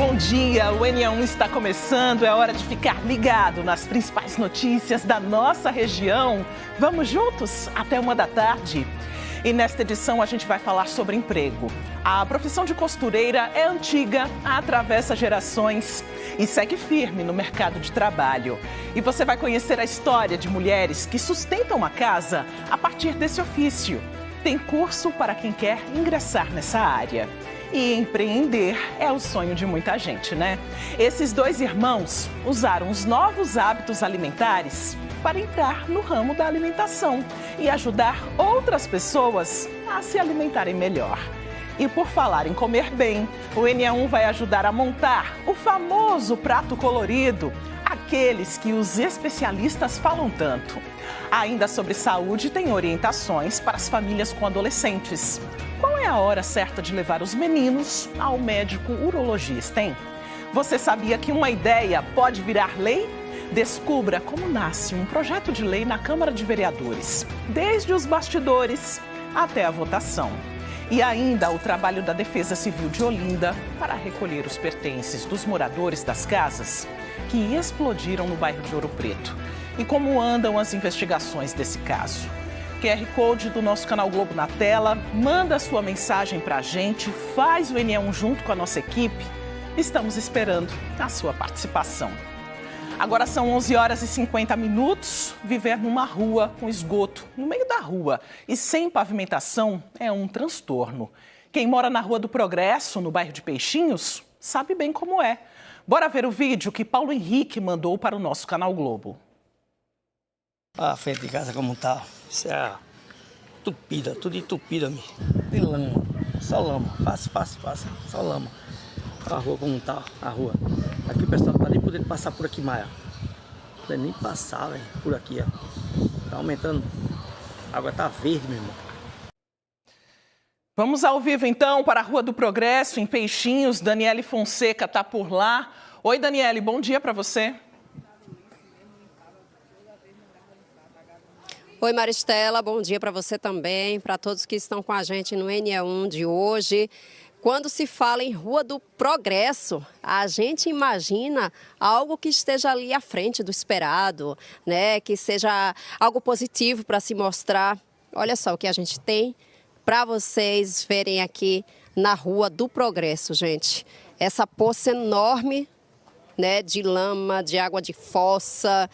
bom dia. O NE1 está começando, é hora de ficar ligado nas principais notícias da nossa região. Vamos juntos até 13h. E nesta edição a gente vai falar sobre emprego. A profissão de costureira é antiga, atravessa gerações e segue firme no mercado de trabalho. E você vai conhecer a história de mulheres que sustentam a casa a partir desse ofício. Tem curso para quem quer ingressar nessa área. E empreender é o sonho de muita gente, né? Esses dois irmãos usaram os novos hábitos alimentares para entrar no ramo da alimentação e ajudar outras pessoas a se alimentarem melhor. E por falar em comer bem, o NE1 vai ajudar a montar o famoso prato colorido, aqueles que os especialistas falam tanto. Ainda sobre saúde, tem orientações para as famílias com adolescentes. Qual é a hora certa de levar os meninos ao médico urologista, hein? Você sabia que uma ideia pode virar lei? Descubra como nasce um projeto de lei na Câmara de Vereadores, desde os bastidores até a votação. E ainda o trabalho da Defesa Civil de Olinda para recolher os pertences dos moradores das casas que explodiram no bairro de Ouro Preto. E como andam as investigações desse caso? QR Code do nosso canal Globo na tela, manda a sua mensagem para a gente, faz o NE1 junto com a nossa equipe. Estamos esperando a sua participação. Agora são 11h50. Viver numa rua com esgoto no meio da rua e sem pavimentação é um transtorno. Quem mora na Rua do Progresso, no bairro de Peixinhos, sabe bem como é. Bora ver o vídeo que Paulo Henrique mandou para o nosso canal Globo. A frente de casa como tá, isso é entupida, tudo entupida, mi. Tem lama, só lama, fácil, só lama. A rua como tá, a rua. Aqui o pessoal tá nem podendo passar por aqui mais, ó. Não pode nem passar, velho, por aqui, ó. Tá aumentando, a água tá verde, meu irmão. Vamos ao vivo então para a Rua do Progresso, em Peixinhos. Daniele Fonseca tá por lá. Oi, Daniele, bom dia para você. Oi, Maristela, bom dia para você também, para todos que estão com a gente no NE1 de hoje. Quando se fala em Rua do Progresso, a gente imagina algo que esteja ali à frente do esperado, né? Que seja algo positivo para se mostrar. Olha só o que a gente tem para vocês verem aqui na Rua do Progresso, gente. Essa poça enorme, né, de lama, de água de fossa,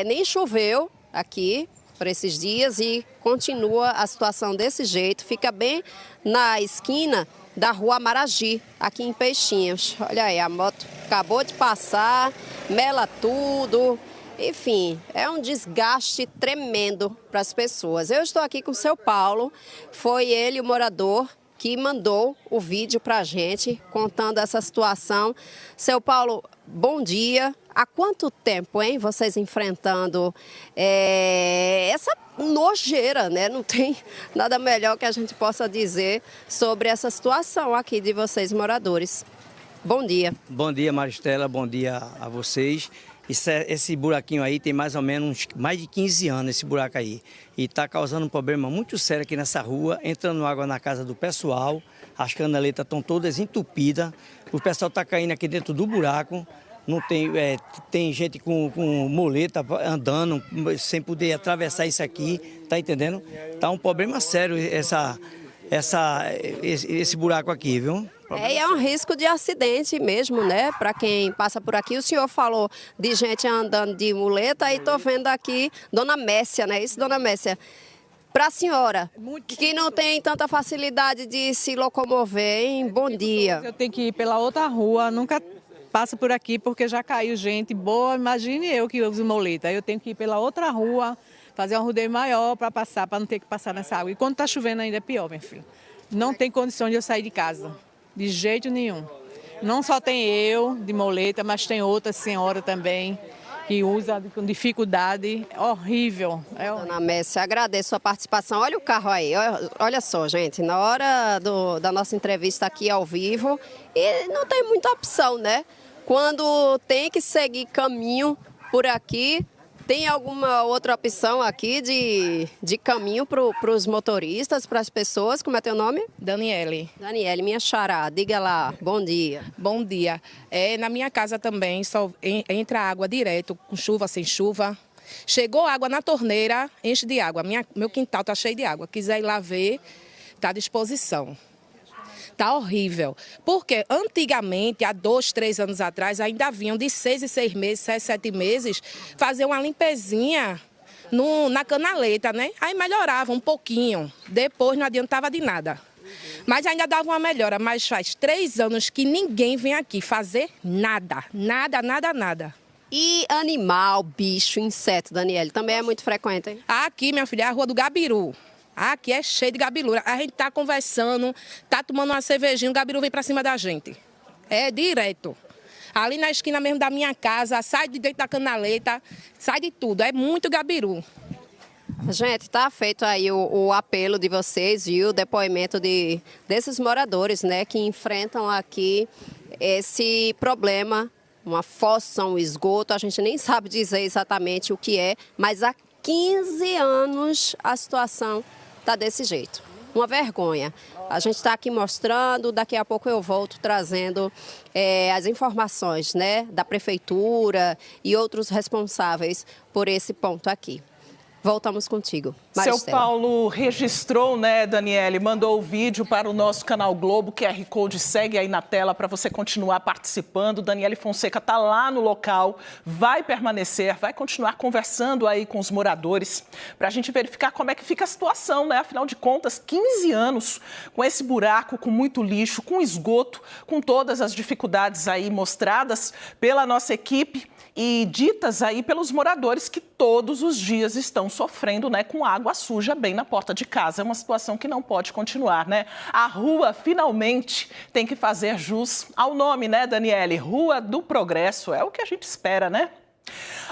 nem choveu aqui por esses dias e continua a situação desse jeito. Fica bem na esquina da Rua Maragi, aqui em Peixinhos. Olha aí, a moto acabou de passar, mela tudo. Enfim, é um desgaste tremendo para as pessoas. Eu estou aqui com o seu Paulo, foi ele o morador que mandou o vídeo para a gente, contando essa situação. Seu Paulo, bom dia. Há quanto tempo, hein, vocês enfrentando essa nojeira, né? Não tem nada melhor que a gente possa dizer sobre essa situação aqui de vocês, moradores. Bom dia. Bom dia, Maristela, bom dia a vocês. Esse buraquinho aí tem mais ou menos mais de 15 anos, esse buraco aí. E está causando um problema muito sério aqui nessa rua, entrando água na casa do pessoal, as canaletas estão todas entupidas, o pessoal está caindo aqui dentro do buraco, não tem, tem gente com muleta andando sem poder atravessar isso aqui, tá entendendo? Tá um problema sério esse buraco aqui, viu? E é um risco de acidente mesmo, né? Para quem passa por aqui. O senhor falou de gente andando de muleta e estou vendo aqui Dona Messia, né? Isso, Dona Messia. Para a senhora, que não tem tanta facilidade de se locomover, hein? Bom dia. Eu tenho que ir pela outra rua, nunca passo por aqui porque já caiu gente boa. Imagine eu que uso muleta. Eu tenho que ir pela outra rua, fazer um rodeio maior para passar, para não ter que passar nessa água. E quando está chovendo ainda é pior, meu filho. Não tem condição de eu sair de casa. De jeito nenhum. Não só tem eu de muleta, mas tem outra senhora também que usa com dificuldade. Horrível. Dona Messia, agradeço a participação. Olha o carro aí, olha só, gente, na hora da nossa entrevista aqui ao vivo, e não tem muita opção, né? Quando tem que seguir caminho por aqui, Tem alguma outra opção aqui de caminho para os motoristas, para as pessoas? Como é teu nome? Daniele. Daniele, minha xará, diga lá, bom dia. Bom dia. Na minha casa também só entra água direto, com chuva, sem chuva. Chegou água na torneira, enche de água. Meu quintal está cheio de água. Quiser ir lá ver, está à disposição. Está horrível. Porque antigamente, há 2, 3 anos atrás, ainda vinham de 6 em 6 meses, 7 em 7 meses, fazer uma limpezinha na canaleta, né? Aí melhorava um pouquinho. Depois não adiantava de nada. Mas ainda dava uma melhora. Mas faz 3 anos que ninguém vem aqui fazer nada. Nada, nada, nada. E animal, bicho, inseto, Daniele, também é muito frequente, hein? Aqui, minha filha, é a Rua do Gabiru. Aqui é cheio de gabirula. A gente tá conversando, tá tomando uma cervejinha, o gabiru vem pra cima da gente. É direto. Ali na esquina mesmo da minha casa, sai de dentro da canaleta, sai de tudo. É muito gabiru. Gente, tá feito aí o apelo de vocês, viu? O depoimento desses moradores, né, que enfrentam aqui esse problema, uma fossa, um esgoto. A gente nem sabe dizer exatamente o que é, mas há 15 anos a situação está desse jeito. Uma vergonha. A gente está aqui mostrando, daqui a pouco eu volto trazendo as informações, né, da prefeitura e outros responsáveis por esse ponto aqui. Voltamos contigo, Maristela. Seu Paulo registrou, né, Daniele? Mandou o vídeo para o nosso canal Globo, QR Code segue aí na tela para você continuar participando. Daniele Fonseca está lá no local, vai permanecer, vai continuar conversando aí com os moradores para a gente verificar como é que fica a situação, né? Afinal de contas, 15 anos com esse buraco, com muito lixo, com esgoto, com todas as dificuldades aí mostradas pela nossa equipe e ditas aí pelos moradores que todos os dias estão sofrendo, né, com água suja bem na porta de casa. É uma situação que não pode continuar, né? A rua finalmente tem que fazer jus ao nome, né, Daniele? Rua do Progresso, é o que a gente espera, né?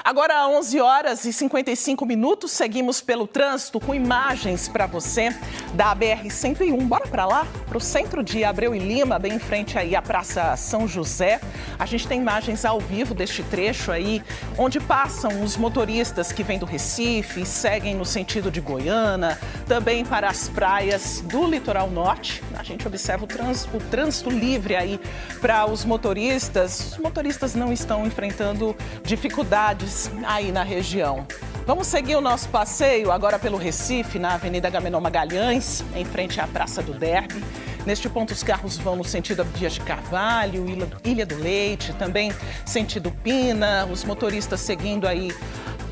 Agora, 11 horas e 55 minutos, seguimos pelo trânsito com imagens para você da BR-101. Bora para lá, para o centro de Abreu e Lima, bem em frente aí à Praça São José. A gente tem imagens ao vivo deste trecho aí, onde passam os motoristas que vêm do Recife e seguem no sentido de Goiânia, também para as praias do litoral norte. A gente observa o trânsito livre aí para os motoristas. Os motoristas não estão enfrentando dificuldades aí na região. Vamos seguir o nosso passeio agora pelo Recife, na Avenida Agamenon Magalhães, em frente à Praça do Derby. Neste ponto, os carros vão no sentido Abdias de Carvalho, Ilha do Leite, também sentido Pina, os motoristas seguindo aí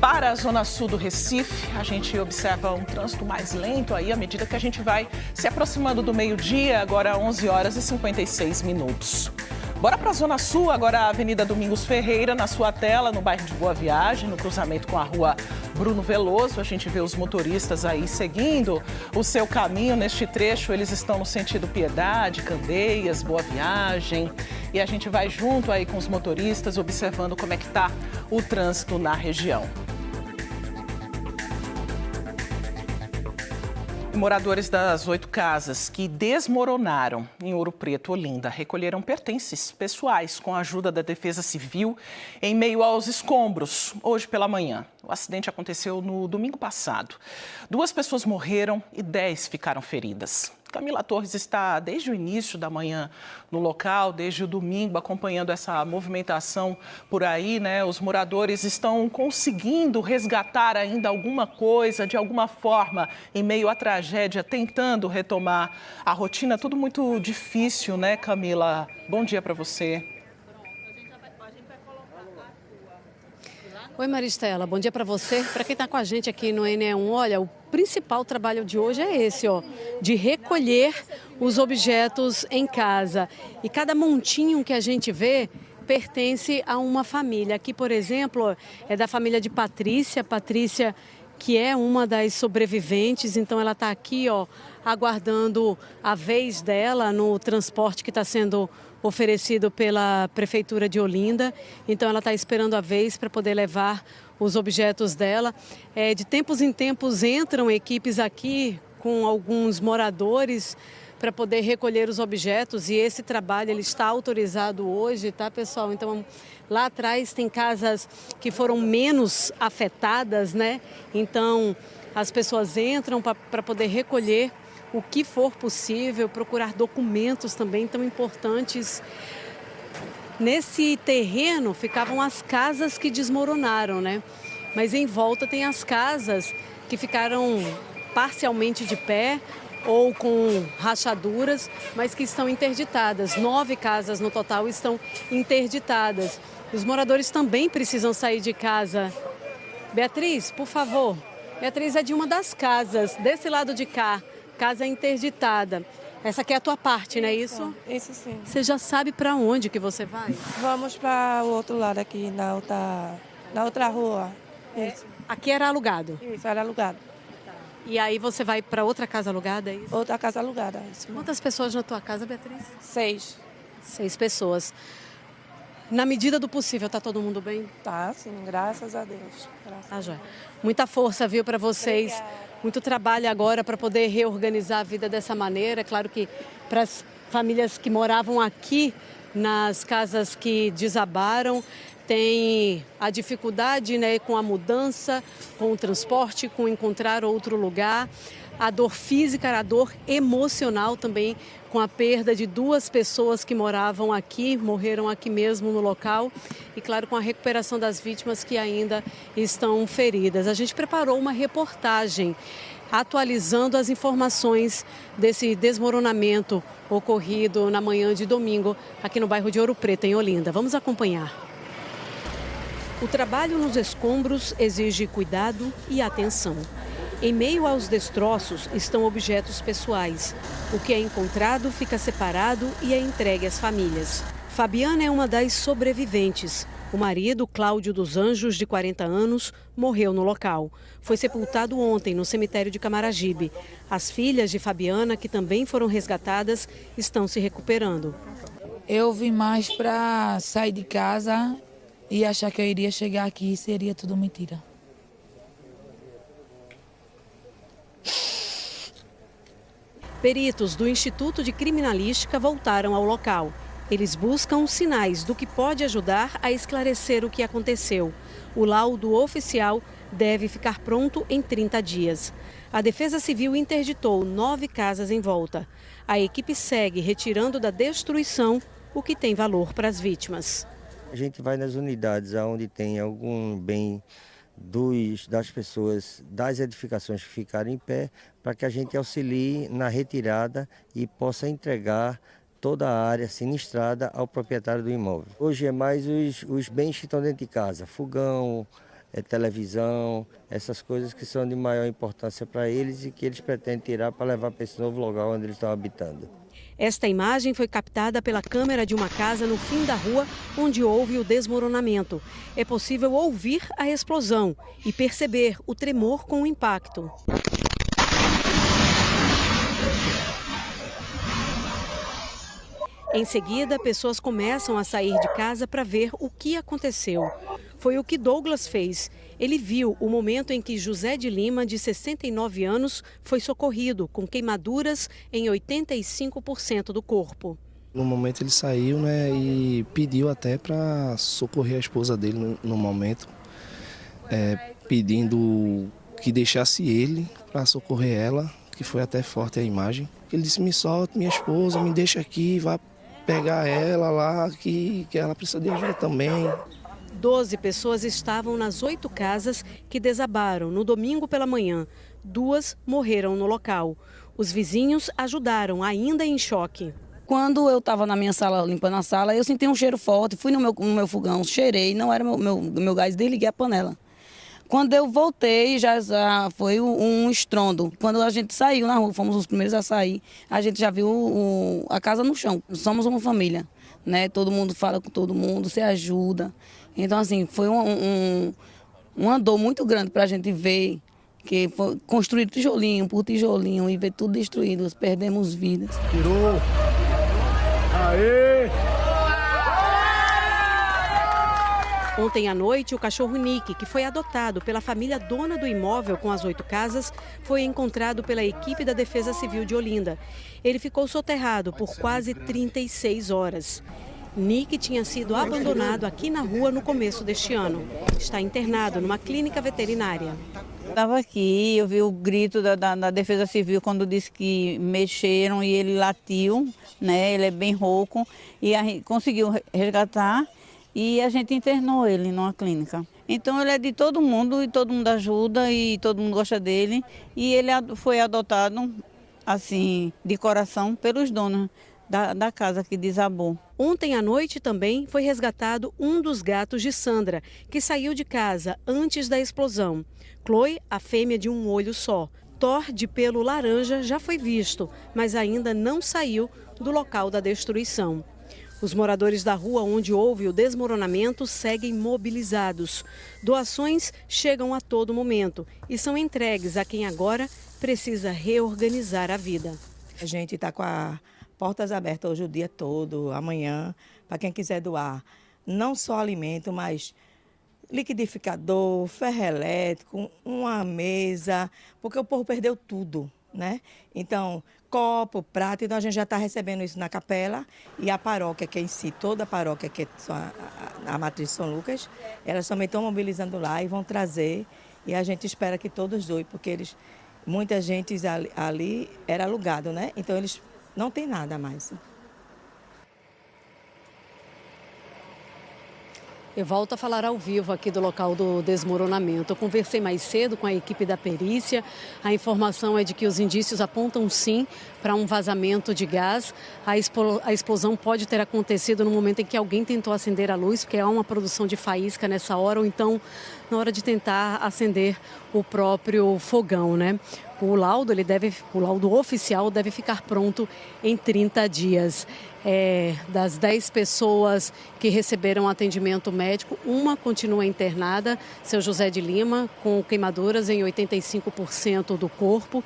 para a zona sul do Recife. A gente observa um trânsito mais lento aí à medida que a gente vai se aproximando do meio-dia, agora 11 horas e 56 minutos. Bora para a Zona Sul, agora a Avenida Domingos Ferreira, na sua tela, no bairro de Boa Viagem, no cruzamento com a rua Bruno Veloso. A gente vê os motoristas aí seguindo o seu caminho neste trecho. Eles estão no sentido Piedade, Candeias, Boa Viagem. E a gente vai junto aí com os motoristas, observando como é que está o trânsito na região. Moradores das 8 casas que desmoronaram em Ouro Preto, Olinda, recolheram pertences pessoais com a ajuda da Defesa Civil em meio aos escombros, hoje pela manhã. O acidente aconteceu no domingo passado. 2 pessoas morreram e 10 ficaram feridas. Camila Torres está desde o início da manhã no local, desde o domingo, acompanhando essa movimentação por aí, né? Os moradores estão conseguindo resgatar ainda alguma coisa, de alguma forma, em meio à tragédia, tentando retomar a rotina. Tudo muito difícil, né, Camila? Bom dia para você. Oi, Maristela, bom dia para você. Para quem está com a gente aqui no NE1, olha, o principal trabalho de hoje é esse, ó, de recolher os objetos em casa. E cada montinho que a gente vê pertence a uma família. Aqui, por exemplo, é da família de Patrícia. Patrícia, que é uma das sobreviventes, então ela está aqui, ó, aguardando a vez dela no transporte que está sendo oferecido pela Prefeitura de Olinda. Então ela está esperando a vez para poder levar os objetos dela. De tempos em tempos entram equipes aqui com alguns moradores para poder recolher os objetos, e esse trabalho ele está autorizado hoje, tá, pessoal? Então, lá atrás tem casas que foram menos afetadas, né? Então, as pessoas entram para poder recolher o que for possível, procurar documentos também tão importantes. Nesse terreno ficavam as casas que desmoronaram, né? Mas em volta tem as casas que ficaram parcialmente de pé ou com rachaduras, mas que estão interditadas. 9 casas no total estão interditadas. Os moradores também precisam sair de casa. Beatriz, por favor. Beatriz é de uma das casas, desse lado de cá, casa interditada. Essa aqui é a tua parte, não é isso? Isso sim. Você já sabe para onde que você vai? Vamos para o outro lado aqui, na outra rua. Isso. Aqui era alugado? Isso, era alugado. E aí você vai para outra casa alugada, é isso? Outra casa alugada, isso. Quantas pessoas na tua casa, Beatriz? 6. 6 pessoas. Na medida do possível, tá todo mundo bem? Tá, sim, graças a Deus. Tá, joia. Muita força, viu, para vocês. Obrigada. Muito trabalho agora para poder reorganizar a vida dessa maneira. É claro que para as famílias que moravam aqui nas casas que desabaram, tem a dificuldade, né, com a mudança, com o transporte, com encontrar outro lugar. A dor física, a dor emocional também, com a perda de 2 pessoas que moravam aqui, morreram aqui mesmo no local. E, claro, com a recuperação das vítimas que ainda estão feridas. A gente preparou uma reportagem atualizando as informações desse desmoronamento ocorrido na manhã de domingo aqui no bairro de Ouro Preto, em Olinda. Vamos acompanhar. O trabalho nos escombros exige cuidado e atenção. Em meio aos destroços estão objetos pessoais. O que é encontrado fica separado e é entregue às famílias. Fabiana é uma das sobreviventes. O marido, Cláudio dos Anjos, de 40 anos, morreu no local. Foi sepultado ontem no cemitério de Camaragibe. As filhas de Fabiana, que também foram resgatadas, estão se recuperando. Eu vim mais para sair de casa e achar que eu iria chegar aqui e seria tudo mentira. Peritos do Instituto de Criminalística voltaram ao local. Eles buscam sinais do que pode ajudar a esclarecer o que aconteceu. O laudo oficial deve ficar pronto em 30 dias. A Defesa Civil interditou 9 casas em volta. A equipe segue retirando da destruição o que tem valor para as vítimas. A gente vai nas unidades onde tem algum bem das pessoas, das edificações que ficaram em pé, para que a gente auxilie na retirada e possa entregar toda a área sinistrada ao proprietário do imóvel. Hoje é mais os bens que estão dentro de casa, fogão, televisão, essas coisas que são de maior importância para eles e que eles pretendem tirar para levar para esse novo lugar onde eles estão habitando. Esta imagem foi captada pela câmera de uma casa no fim da rua onde houve o desmoronamento. É possível ouvir a explosão e perceber o tremor com o impacto. Em seguida, pessoas começam a sair de casa para ver o que aconteceu. Foi o que Douglas fez. Ele viu o momento em que José de Lima, de 69 anos, foi socorrido com queimaduras em 85% do corpo. No momento ele saiu, né, e pediu até para socorrer a esposa dele no momento, pedindo que deixasse ele para socorrer ela, que foi até forte a imagem. Ele disse: me solte minha esposa, me deixa aqui, vá pegar ela lá, que ela precisa de ajuda também. 12 pessoas estavam nas 8 casas que desabaram no domingo pela manhã. 2 morreram no local. Os vizinhos ajudaram, ainda em choque. Quando eu estava na minha sala, limpando a sala, eu senti um cheiro forte, fui no meu fogão, cheirei, não era meu gás, desliguei a panela. Quando eu voltei, já foi um estrondo. Quando a gente saiu na rua, fomos os primeiros a sair, a gente já viu a casa no chão. Somos uma família, né? Todo mundo fala com todo mundo, se ajuda. Então, assim, foi uma dor muito grande para a gente ver que foi construído tijolinho por tijolinho e ver tudo destruído. Perdemos vidas. Tirou! Aê! Ontem à noite, o cachorro Nick, que foi adotado pela família dona do imóvel com as 8 casas, foi encontrado pela equipe da Defesa Civil de Olinda. Ele ficou soterrado por quase 36 horas. Nick tinha sido abandonado aqui na rua no começo deste ano. Está internado numa clínica veterinária. Estava aqui, eu vi o grito da Defesa Civil quando disse que mexeram e ele latiu, né? Ele é bem rouco e a gente conseguiu resgatar. E a gente internou ele numa clínica. Então ele é de todo mundo e todo mundo ajuda e todo mundo gosta dele. E ele foi adotado, assim, de coração pelos donos da casa que desabou. Ontem à noite também foi resgatado um dos gatos de Sandra, que saiu de casa antes da explosão. Chloe, a fêmea de um olho só. Thor, de pelo laranja, já foi visto, mas ainda não saiu do local da destruição. Os moradores da rua onde houve o desmoronamento seguem mobilizados. Doações chegam a todo momento e são entregues a quem agora precisa reorganizar a vida. A gente está com as portas abertas hoje o dia todo, amanhã, para quem quiser doar. Não só alimento, mas liquidificador, ferro elétrico, uma mesa, porque o povo perdeu tudo, né? Então, copo, prato, então a gente já está recebendo isso na capela e a paróquia, que é em si, toda a paróquia, que é a matriz de São Lucas, elas também estão mobilizando lá e vão trazer e a gente espera que todos doem, porque muita gente ali era alugado, né? Então eles não têm nada mais. Eu volto a falar ao vivo aqui do local do desmoronamento. Eu conversei mais cedo com a equipe da perícia. A informação é de que os indícios apontam sim para um vazamento de gás. A explosão pode ter acontecido no momento em que alguém tentou acender a luz, porque há uma produção de faísca nessa hora, ou então na hora de tentar acender o próprio fogão, né? O laudo oficial deve ficar pronto em 30 dias. Das 10 pessoas que receberam atendimento médico, uma continua internada, seu José de Lima, com queimaduras em 85% do corpo.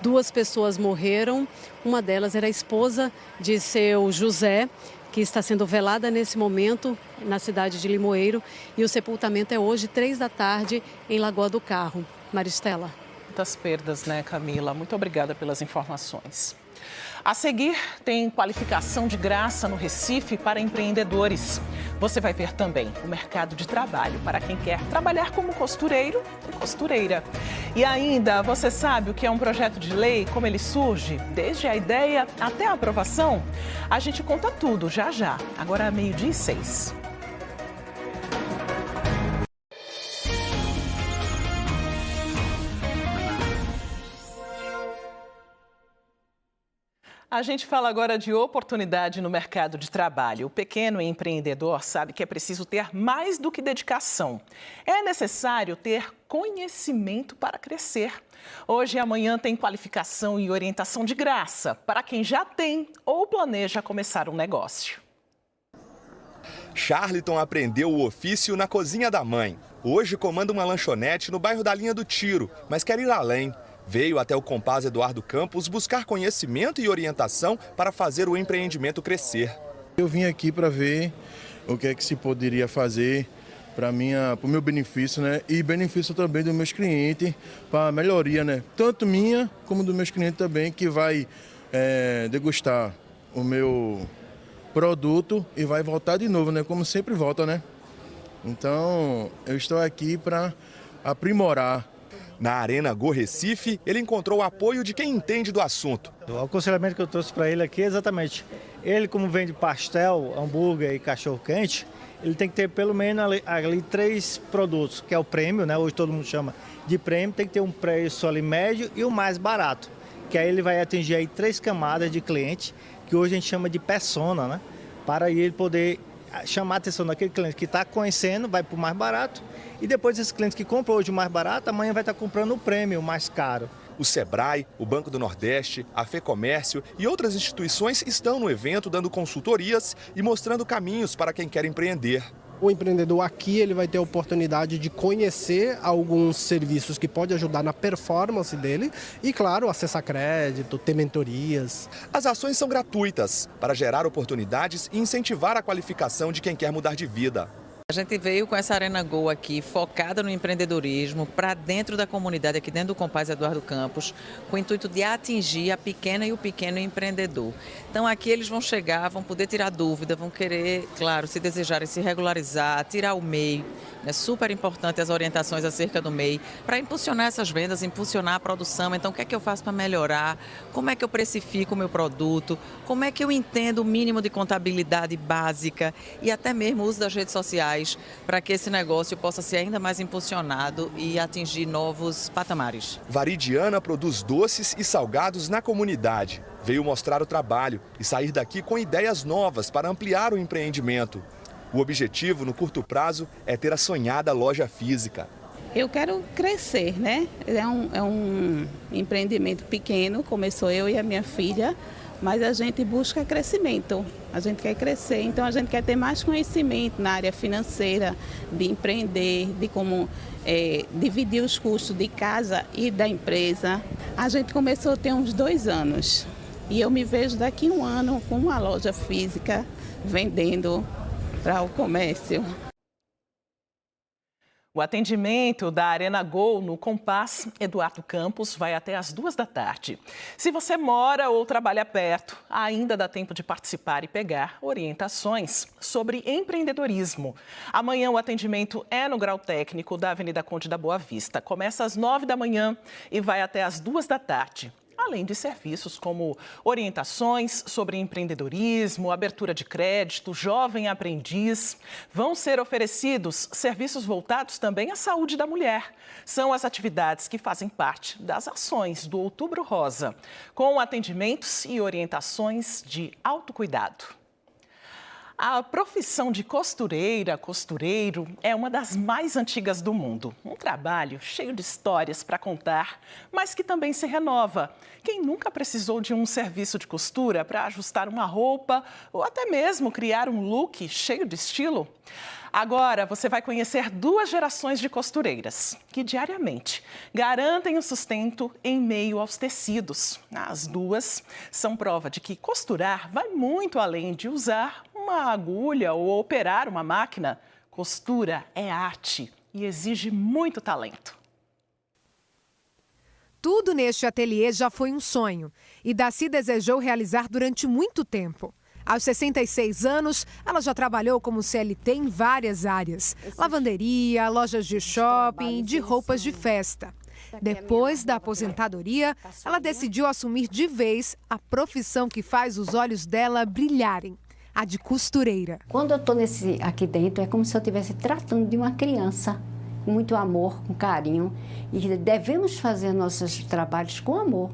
2 pessoas morreram, uma delas era a esposa de seu José, que está sendo velada nesse momento na cidade de Limoeiro. E o sepultamento é hoje, 3 da tarde, em Lagoa do Carro. Maristela. Muitas perdas, né, Camila? Muito obrigada pelas informações. A seguir, tem qualificação de graça no Recife para empreendedores. Você vai ver também o mercado de trabalho para quem quer trabalhar como costureiro e costureira. E ainda, você sabe o que é um projeto de lei, como ele surge, desde a ideia até a aprovação? A gente conta tudo já já, agora 12:06. A gente fala agora de oportunidade no mercado de trabalho. O pequeno empreendedor sabe que é preciso ter mais do que dedicação. É necessário ter conhecimento para crescer. Hoje e amanhã tem qualificação e orientação de graça para quem já tem ou planeja começar um negócio. Charliton aprendeu o ofício na cozinha da mãe. Hoje comanda uma lanchonete no bairro da Linha do Tiro, mas quer ir além. Veio até o Compaz Eduardo Campos buscar conhecimento e orientação para fazer o empreendimento crescer. Eu vim aqui para ver o que é que se poderia fazer para o meu benefício, né? E benefício também dos meus clientes, para melhoria, né? Tanto minha como dos meus clientes também, que vai degustar o meu produto e vai voltar de novo, né? Como sempre volta, né? Então, eu estou aqui para aprimorar. Na Arena Go Recife, ele encontrou o apoio de quem entende do assunto. O aconselhamento que eu trouxe para ele aqui é exatamente, ele como vende pastel, hambúrguer e cachorro-quente, ele tem que ter pelo menos ali 3 produtos, que é o prêmio, né? Hoje todo mundo chama de prêmio, tem que ter um preço ali médio e o mais barato, que aí ele vai atingir aí 3 camadas de cliente, que hoje a gente chama de persona, né? Para ele poder chamar a atenção daquele cliente que está conhecendo, vai para o mais barato, e depois esse cliente que compra hoje o mais barato, amanhã vai estar comprando o prêmio, o mais caro. O Sebrae, o Banco do Nordeste, a FEComércio e outras instituições estão no evento dando consultorias e mostrando caminhos para quem quer empreender. O empreendedor aqui ele vai ter a oportunidade de conhecer alguns serviços que podem ajudar na performance dele e, claro, acessar crédito, ter mentorias. As ações são gratuitas para gerar oportunidades e incentivar a qualificação de quem quer mudar de vida. A gente veio com essa Arena Go aqui, focada no empreendedorismo, para dentro da comunidade, aqui dentro do Compaz Eduardo Campos, com o intuito de atingir a pequena e o pequeno empreendedor. Então aqui eles vão chegar, vão poder tirar dúvida, vão querer, claro, se desejarem se regularizar, tirar o MEI. É super importante as orientações acerca do MEI, para impulsionar essas vendas, impulsionar a produção. Então o que é que eu faço para melhorar? Como é que eu precifico o meu produto? Como é que eu entendo o mínimo de contabilidade básica e até mesmo o uso das redes sociais, para que esse negócio possa ser ainda mais impulsionado e atingir novos patamares. Varidiana produz doces e salgados na comunidade. Veio mostrar o trabalho e sair daqui com ideias novas para ampliar o empreendimento. O objetivo, no curto prazo, é ter a sonhada loja física. Eu quero crescer, né? É um empreendimento pequeno, começou eu e a minha filha, mas a gente busca crescimento, a gente quer crescer, então a gente quer ter mais conhecimento na área financeira, de empreender, de como dividir os custos de casa e da empresa. A gente começou tem uns 2 anos e eu me vejo daqui 1 ano com uma loja física vendendo para o comércio. O atendimento da Arena Go no Compaz Eduardo Campos vai até às 2 da tarde. Se você mora ou trabalha perto, ainda dá tempo de participar e pegar orientações sobre empreendedorismo. Amanhã o atendimento é no grau técnico da Avenida Conde da Boa Vista. Começa às 9 da manhã e vai até às 2 da tarde. Além de serviços como orientações sobre empreendedorismo, abertura de crédito, jovem aprendiz, vão ser oferecidos serviços voltados também à saúde da mulher. São as atividades que fazem parte das ações do Outubro Rosa, com atendimentos e orientações de autocuidado. A profissão de costureira, costureiro, é uma das mais antigas do mundo. Um trabalho cheio de histórias para contar, mas que também se renova. Quem nunca precisou de um serviço de costura para ajustar uma roupa ou até mesmo criar um look cheio de estilo? Agora você vai conhecer 2 gerações de costureiras que diariamente garantem o sustento em meio aos tecidos. As 2 são prova de que costurar vai muito além de usar uma agulha ou operar uma máquina. Costura é arte e exige muito talento. Tudo neste ateliê já foi um sonho e Daci desejou realizar durante muito tempo. Aos 66 anos, ela já trabalhou como CLT em várias áreas. Lavanderia, lojas de shopping, de roupas de festa. Depois da aposentadoria, ela decidiu assumir de vez a profissão que faz os olhos dela brilharem, a de costureira. Quando eu estou aqui dentro, é como se eu estivesse tratando de uma criança, com muito amor, com carinho. E devemos fazer nossos trabalhos com amor,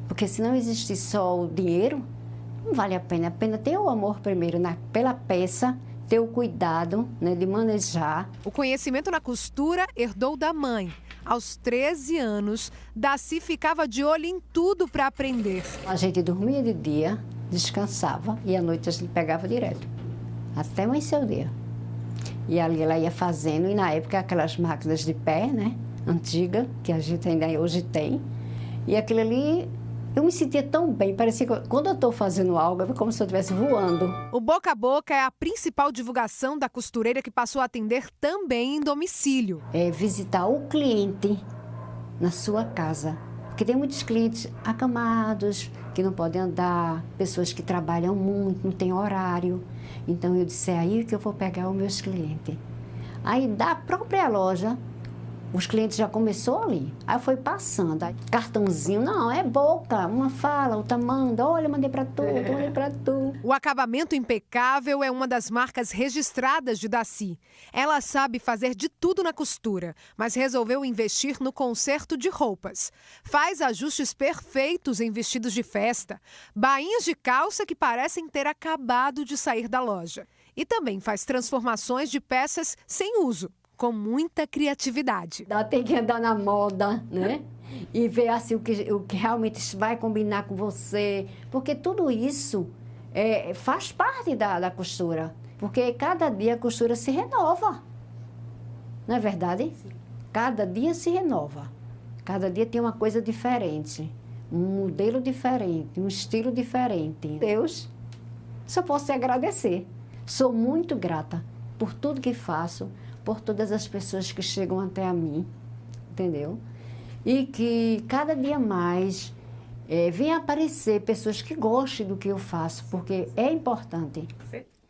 porque se não existir só o dinheiro, não vale a pena ter o amor primeiro pela peça, ter o cuidado, né, de manejar. O conhecimento na costura herdou da mãe. Aos 13 anos, Daci ficava de olho em tudo para aprender. A gente dormia de dia, descansava e à noite a gente pegava direto, até amanhecer o dia. E ali ela ia fazendo, e na época aquelas máquinas de pé, né, antiga, que a gente ainda hoje tem, e aquilo ali... Eu me sentia tão bem, parecia que quando eu estou fazendo algo, é como se eu estivesse voando. O boca a boca é a principal divulgação da costureira que passou a atender também em domicílio. É visitar o cliente na sua casa. Porque tem muitos clientes acamados, que não podem andar, pessoas que trabalham muito, não têm horário. Então eu disse, é aí que eu vou pegar os meus clientes. Aí da própria loja, os clientes já começou ali, aí foi passando, aí, cartãozinho, não, é boca, uma fala, outra manda, olha, mandei pra tu, mandei pra tu. O acabamento impecável é uma das marcas registradas de Daci. Ela sabe fazer de tudo na costura, mas resolveu investir no conserto de roupas. Faz ajustes perfeitos em vestidos de festa, bainhas de calça que parecem ter acabado de sair da loja. E também faz transformações de peças sem uso, com muita criatividade. Tem que andar na moda, né? E ver assim, o que realmente vai combinar com você. Porque tudo isso faz parte da costura. Porque cada dia a costura se renova. Não é verdade? Sim. Cada dia se renova. Cada dia tem uma coisa diferente. Um modelo diferente, um estilo diferente. Deus, só posso te agradecer. Sou muito grata por tudo que faço, por todas as pessoas que chegam até a mim, entendeu? E que cada dia mais venha aparecer pessoas que gostem do que eu faço, porque é importante.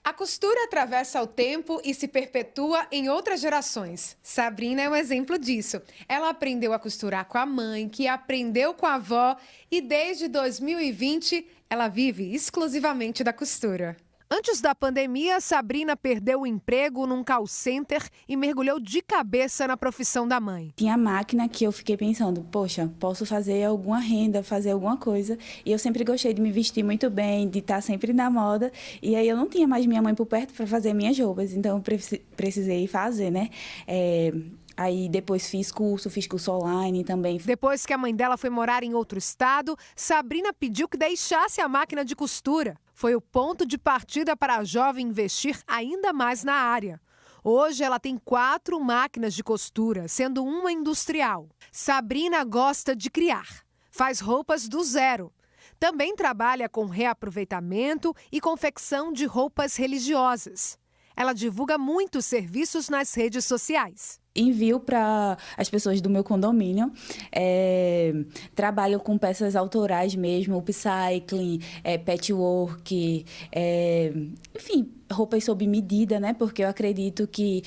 A costura atravessa o tempo e se perpetua em outras gerações. Sabrina é um exemplo disso. Ela aprendeu a costurar com a mãe, que aprendeu com a avó e desde 2020 ela vive exclusivamente da costura. Antes da pandemia, Sabrina perdeu o emprego num call center e mergulhou de cabeça na profissão da mãe. Tinha a máquina que eu fiquei pensando, poxa, posso fazer alguma renda, fazer alguma coisa. E eu sempre gostei de me vestir muito bem, de estar sempre na moda. E aí eu não tinha mais minha mãe por perto para fazer minhas roupas, então eu precisei fazer, né? Aí depois fiz curso online também. Depois que a mãe dela foi morar em outro estado, Sabrina pediu que deixasse a máquina de costura. Foi o ponto de partida para a jovem investir ainda mais na área. Hoje ela tem 4 máquinas de costura, sendo uma industrial. Sabrina gosta de criar. Faz roupas do zero. Também trabalha com reaproveitamento e confecção de roupas religiosas. Ela divulga muitos serviços nas redes sociais. Envio para as pessoas do meu condomínio, trabalho com peças autorais mesmo, upcycling, patchwork, enfim, roupas sob medida, né? Porque eu acredito que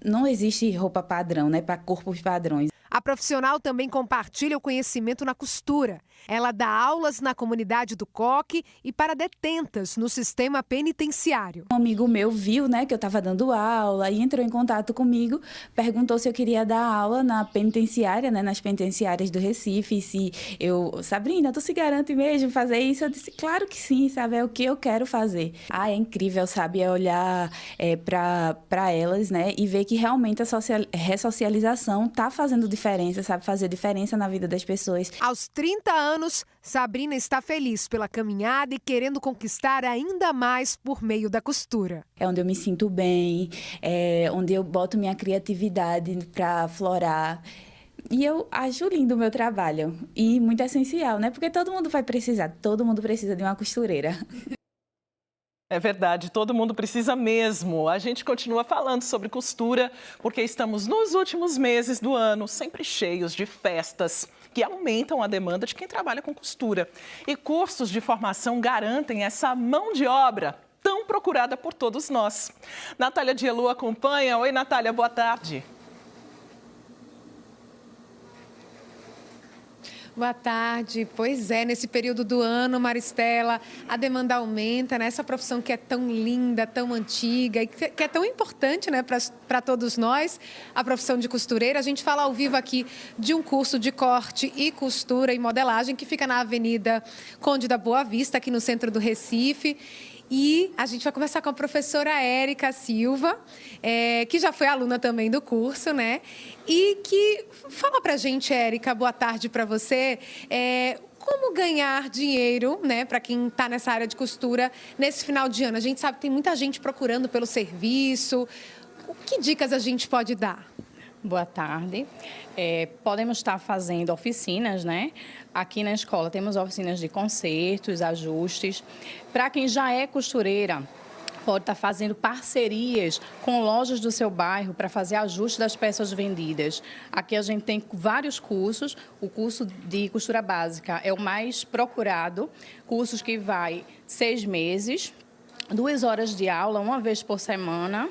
não existe roupa padrão, né? Para corpos padrões. A profissional também compartilha o conhecimento na costura. Ela dá aulas na comunidade do Coque e para detentas no sistema penitenciário. Um amigo meu viu, né, que eu estava dando aula e entrou em contato comigo, perguntou se eu queria dar aula na penitenciária, né, nas penitenciárias do Recife, se eu, Sabrina, tu se garante mesmo fazer isso? Eu disse, claro que sim, sabe, é o que eu quero fazer. É incrível, sabe, é olhar para elas, né, e ver que realmente a ressocialização está fazendo diferença, sabe, fazer diferença na vida das pessoas. Aos 30 anos, Sabrina está feliz pela caminhada e querendo conquistar ainda mais por meio da costura. É onde eu me sinto bem, onde eu boto minha criatividade para florar. E eu acho lindo o meu trabalho e muito essencial, né? Porque todo mundo vai precisar, todo mundo precisa de uma costureira. É verdade, todo mundo precisa mesmo. A gente continua falando sobre costura porque estamos nos últimos meses do ano sempre cheios de festas que aumentam a demanda de quem trabalha com costura. E cursos de formação garantem essa mão de obra tão procurada por todos nós. Natália Dielu acompanha. Oi, Natália, boa tarde. Boa tarde. Pois é, nesse período do ano, Maristela, a demanda aumenta, né? Essa profissão que é tão linda, tão antiga e que é tão importante, né, para todos nós, a profissão de costureira. A gente fala ao vivo aqui de um curso de corte e costura e modelagem que fica na Avenida Conde da Boa Vista, aqui no centro do Recife. E a gente vai conversar com a professora Érica Silva, que já foi aluna também do curso, né? E que fala pra gente, Érica, boa tarde para você, como ganhar dinheiro, né, para quem está nessa área de costura nesse final de ano. A gente sabe que tem muita gente procurando pelo serviço. Que dicas a gente pode dar? Boa tarde. Podemos estar fazendo oficinas, né? Aqui na escola temos oficinas de consertos, ajustes. Para quem já é costureira, pode estar fazendo parcerias com lojas do seu bairro para fazer ajuste das peças vendidas. Aqui a gente tem vários cursos. O curso de costura básica é o mais procurado. Cursos que vai 6 meses, 2 horas de aula, 1 vez por semana.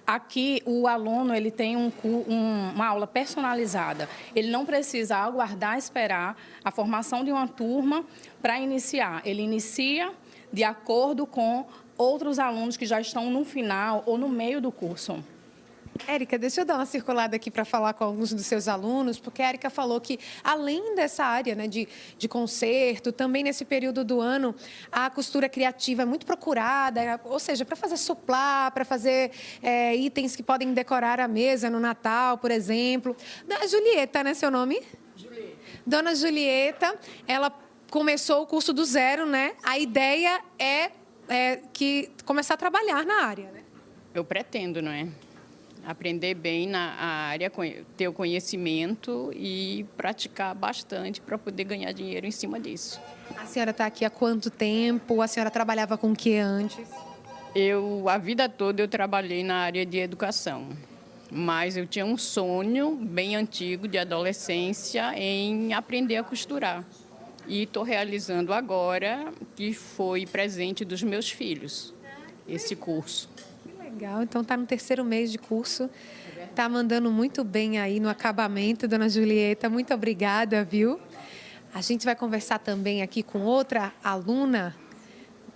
Aqui, o aluno ele tem uma aula personalizada. Ele não precisa aguardar, esperar a formação de uma turma para iniciar. Ele inicia de acordo com outros alunos que já estão no final ou no meio do curso. Érica, deixa eu dar uma circulada aqui para falar com alguns dos seus alunos, porque a Érica falou que, além dessa área, né, de conserto, também nesse período do ano, a costura criativa é muito procurada, ou seja, para fazer suplá, para fazer itens que podem decorar a mesa no Natal, por exemplo. Da Julieta, né, seu nome? Julieta. Dona Julieta, ela começou o curso do zero, né? A ideia é que começar a trabalhar na área, né? Eu pretendo, não é? Aprender bem na área, ter o conhecimento e praticar bastante para poder ganhar dinheiro em cima disso. A senhora está aqui há quanto tempo? A senhora trabalhava com o que antes? A vida toda eu trabalhei na área de educação, mas eu tinha um sonho bem antigo de adolescência em aprender a costurar. E estou realizando agora, que foi presente dos meus filhos, esse curso. Que legal, então está no 3º mês de curso, está mandando muito bem aí no acabamento, dona Julieta, muito obrigada, viu? A gente vai conversar também aqui com outra aluna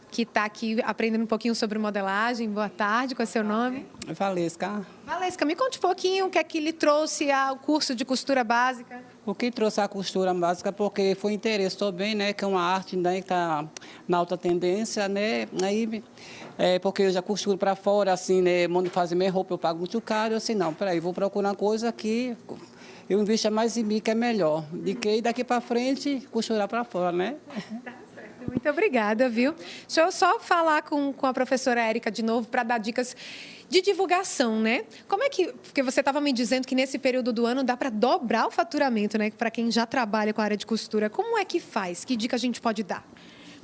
que está aqui aprendendo um pouquinho sobre modelagem. Boa tarde, qual é o seu nome? Valesca. Valesca, me conte um pouquinho o que é que lhe trouxe ao curso de costura básica. O que trouxe a costura básica porque foi interesse também, né, que é uma arte, né, que está na alta tendência, né, aí, porque eu já costuro para fora, assim, né, mando fazer minha roupa, eu pago muito caro, eu assim, não, peraí, vou procurar uma coisa que eu invisto mais em mim, que é melhor, de que daqui para frente costurar para fora, né? Muito obrigada, viu? Deixa eu só falar com a professora Érica de novo para dar dicas de divulgação, né? Como é que... Porque você estava me dizendo que nesse período do ano dá para dobrar o faturamento, né? Para quem já trabalha com a área de costura. Como é que faz? Que dica a gente pode dar?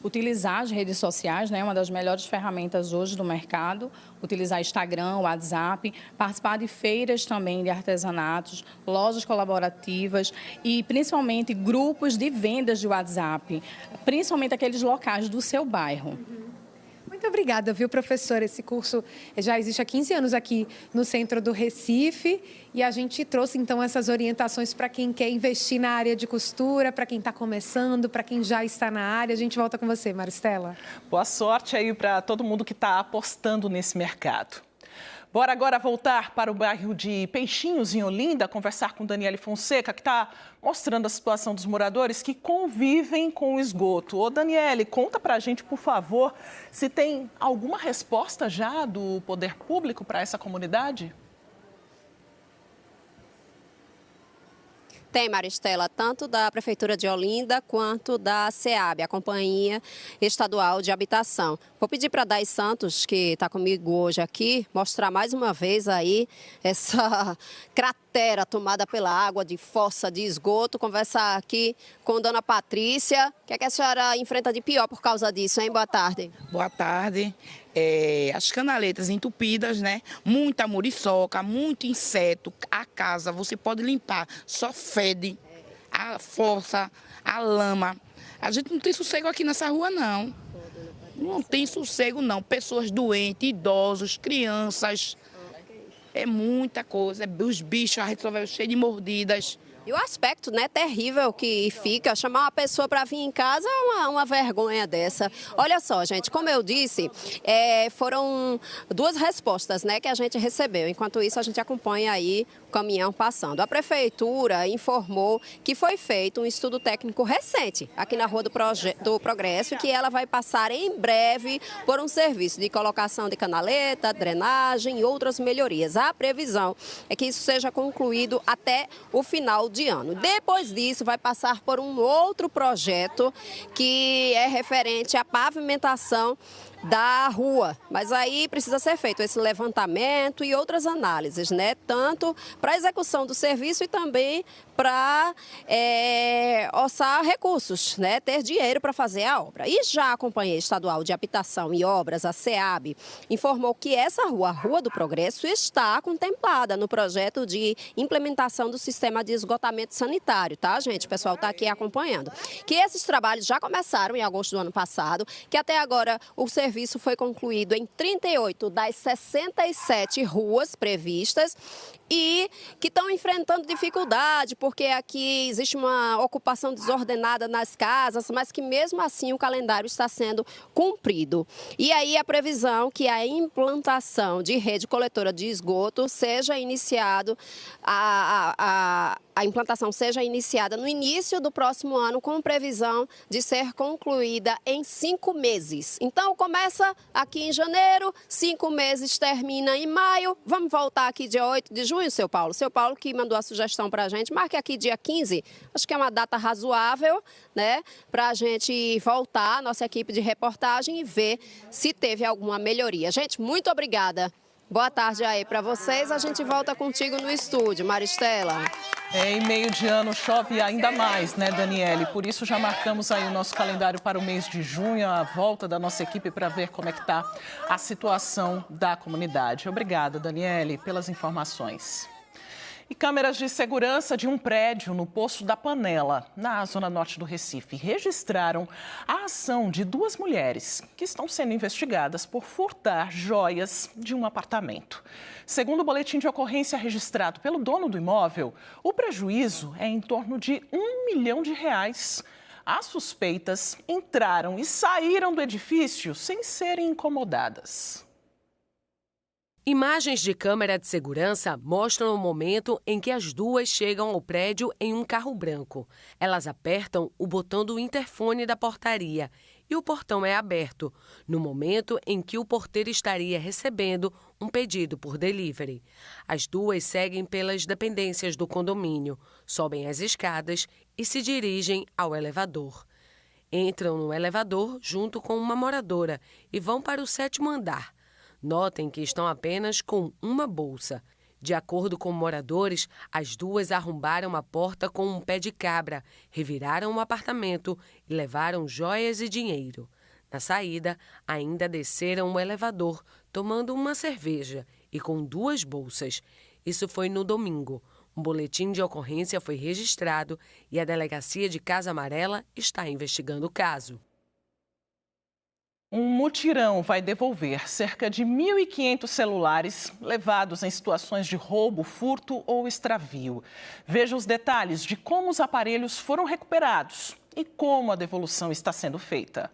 Utilizar as redes sociais, né, uma das melhores ferramentas hoje do mercado, utilizar Instagram, WhatsApp, participar de feiras também de artesanatos, lojas colaborativas e principalmente grupos de vendas de WhatsApp, principalmente aqueles locais do seu bairro. Muito obrigada, viu, professora? Esse curso já existe há 15 anos aqui no centro do Recife e a gente trouxe, então, essas orientações para quem quer investir na área de costura, para quem está começando, para quem já está na área. A gente volta com você, Maristela. Boa sorte aí para todo mundo que está apostando nesse mercado. Bora agora voltar para o bairro de Peixinhos, em Olinda, conversar com Daniele Fonseca, que está mostrando a situação dos moradores que convivem com o esgoto. Ô, Daniele, conta para a gente, por favor, se tem alguma resposta já do poder público para essa comunidade? Tem, Maristela, tanto da Prefeitura de Olinda quanto da SEAB, a Companhia Estadual de Habitação. Vou pedir para a Dai Santos, que está comigo hoje aqui, mostrar mais uma vez aí essa cratera tomada pela água de fossa de esgoto. Conversar aqui com Dona Patrícia. O que é que a senhora enfrenta de pior por causa disso, hein? Boa tarde. Boa tarde. As canaletas entupidas, né? Muita muriçoca, muito inseto. A casa você pode limpar, só fede. A fossa, a lama. A gente não tem sossego aqui nessa rua, não. Não tem sossego, não. Pessoas doentes, idosos, crianças. É muita coisa. Os bichos, a gente só vai cheio de mordidas. E o aspecto, né, terrível que fica, chamar uma pessoa para vir em casa é uma vergonha dessa. Olha só, gente, como eu disse, foram 2 respostas, né, que a gente recebeu. Enquanto isso, a gente acompanha aí o caminhão passando. A Prefeitura informou que foi feito um estudo técnico recente aqui na Rua do Progresso, que ela vai passar em breve por um serviço de colocação de canaleta, drenagem e outras melhorias. A previsão é que isso seja concluído até o final de ano. Depois disso, vai passar por um outro projeto que é referente à pavimentação da rua, mas aí precisa ser feito esse levantamento e outras análises, né? Tanto para a execução do serviço e também para orçar recursos, né? Ter dinheiro para fazer a obra. E já a Companhia Estadual de Habitação e Obras, a SEAB, informou que essa rua, a Rua do Progresso, está contemplada no projeto de implementação do sistema de esgotamento sanitário, tá, gente? O pessoal está aqui acompanhando. Que esses trabalhos já começaram em agosto do ano passado, que até agora o serviço foi concluído em 38 das 67 ruas previstas e que estão enfrentando dificuldade, porque aqui existe uma ocupação desordenada nas casas, mas que mesmo assim o calendário está sendo cumprido. E aí a previsão que a implantação de rede coletora de esgoto seja iniciado, a implantação seja iniciada no início do próximo ano, com previsão de ser concluída em 5 meses. Então, começa aqui em janeiro, 5 meses termina em maio. Vamos voltar aqui dia 8 de junho, seu Paulo? Seu Paulo que mandou a sugestão para a gente, marque aqui dia 15, acho que é uma data razoável, né, para a gente voltar, nossa equipe de reportagem, e ver se teve alguma melhoria. Gente, muito obrigada Boa tarde aí para vocês. A gente volta contigo no estúdio, Maristela. Em meio de ano chove ainda mais, né, Daniele? Por isso já marcamos aí o nosso calendário para o mês de junho, a volta da nossa equipe para ver como é que está a situação da comunidade. Obrigada, Daniele, pelas informações. E câmeras de segurança de um prédio no Poço da Panela, na zona norte do Recife, registraram a ação de 2 mulheres que estão sendo investigadas por furtar joias de um apartamento. Segundo o boletim de ocorrência registrado pelo dono do imóvel, o prejuízo é em torno de R$1 milhão. As suspeitas entraram e saíram do edifício sem serem incomodadas. Imagens de câmera de segurança mostram o momento em que as duas chegam ao prédio em um carro branco. Elas apertam o botão do interfone da portaria e o portão é aberto, no momento em que o porteiro estaria recebendo um pedido por delivery. As duas seguem pelas dependências do condomínio, sobem as escadas e se dirigem ao elevador. Entram no elevador junto com uma moradora e vão para o 7º andar. Notem que estão apenas com uma bolsa. De acordo com moradores, as duas arrombaram a porta com um pé de cabra, reviraram o apartamento e levaram joias e dinheiro. Na saída, ainda desceram o elevador, tomando uma cerveja e com 2 bolsas. Isso foi no domingo. Um boletim de ocorrência foi registrado e a Delegacia de Casa Amarela está investigando o caso. Um mutirão vai devolver cerca de 1.500 celulares levados em situações de roubo, furto ou extravio. Veja os detalhes de como os aparelhos foram recuperados e como a devolução está sendo feita.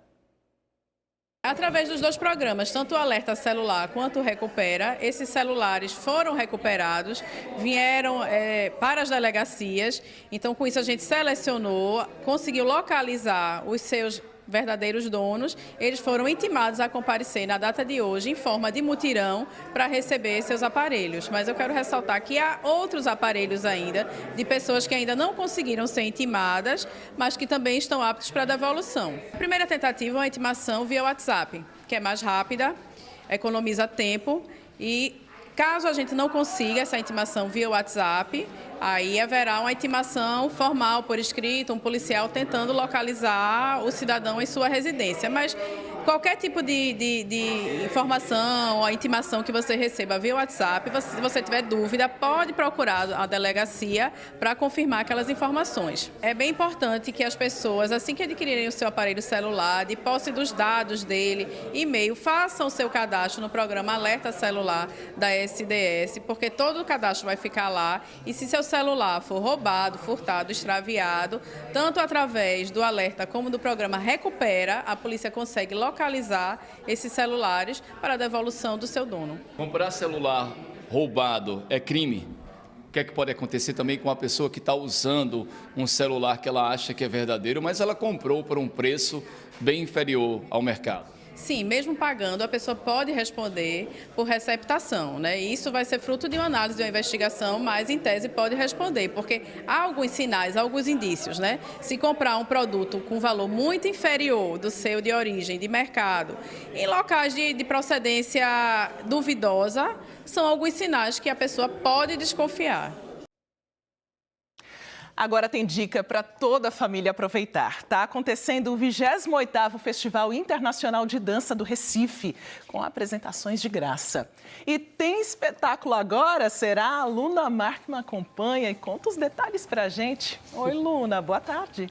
Através dos 2 programas, tanto o Alerta Celular quanto o Recupera, esses celulares foram recuperados, vieram para as delegacias. Então, com isso, a gente selecionou, conseguiu localizar os seus verdadeiros donos. Eles foram intimados a comparecer na data de hoje em forma de mutirão para receber seus aparelhos. Mas eu quero ressaltar que há outros aparelhos ainda de pessoas que ainda não conseguiram ser intimadas, mas que também estão aptos para devolução. A primeira tentativa é uma intimação via WhatsApp, que é mais rápida, economiza tempo e caso a gente não consiga essa intimação via WhatsApp, aí haverá uma intimação formal por escrito, um policial tentando localizar o cidadão em sua residência. Mas qualquer tipo de informação ou intimação que você receba via WhatsApp, se você tiver dúvida, pode procurar a delegacia para confirmar aquelas informações. É bem importante que as pessoas, assim que adquirirem o seu aparelho celular, de posse dos dados dele, e-mail, façam o seu cadastro no programa Alerta Celular da SDS, porque todo o cadastro vai ficar lá e se seu celular for roubado, furtado, extraviado, tanto através do alerta como do programa Recupera, a polícia consegue localizar esses celulares para a devolução do seu dono. Comprar celular roubado é crime? O que é que pode acontecer também com a pessoa que está usando um celular que ela acha que é verdadeiro, mas ela comprou por um preço bem inferior ao mercado? Sim, mesmo pagando, a pessoa pode responder por receptação, né? E isso vai ser fruto de uma análise, de uma investigação, mas em tese pode responder, porque há alguns sinais, alguns indícios, né? Se comprar um produto com valor muito inferior do seu de origem, de mercado, em locais de procedência duvidosa, são alguns sinais que a pessoa pode desconfiar. Agora tem dica para toda a família aproveitar. Está acontecendo o 28º Festival Internacional de Dança do Recife, com apresentações de graça. E tem espetáculo agora, será? A Luna Mark me acompanha e conta os detalhes para a gente. Oi, Luna, boa tarde.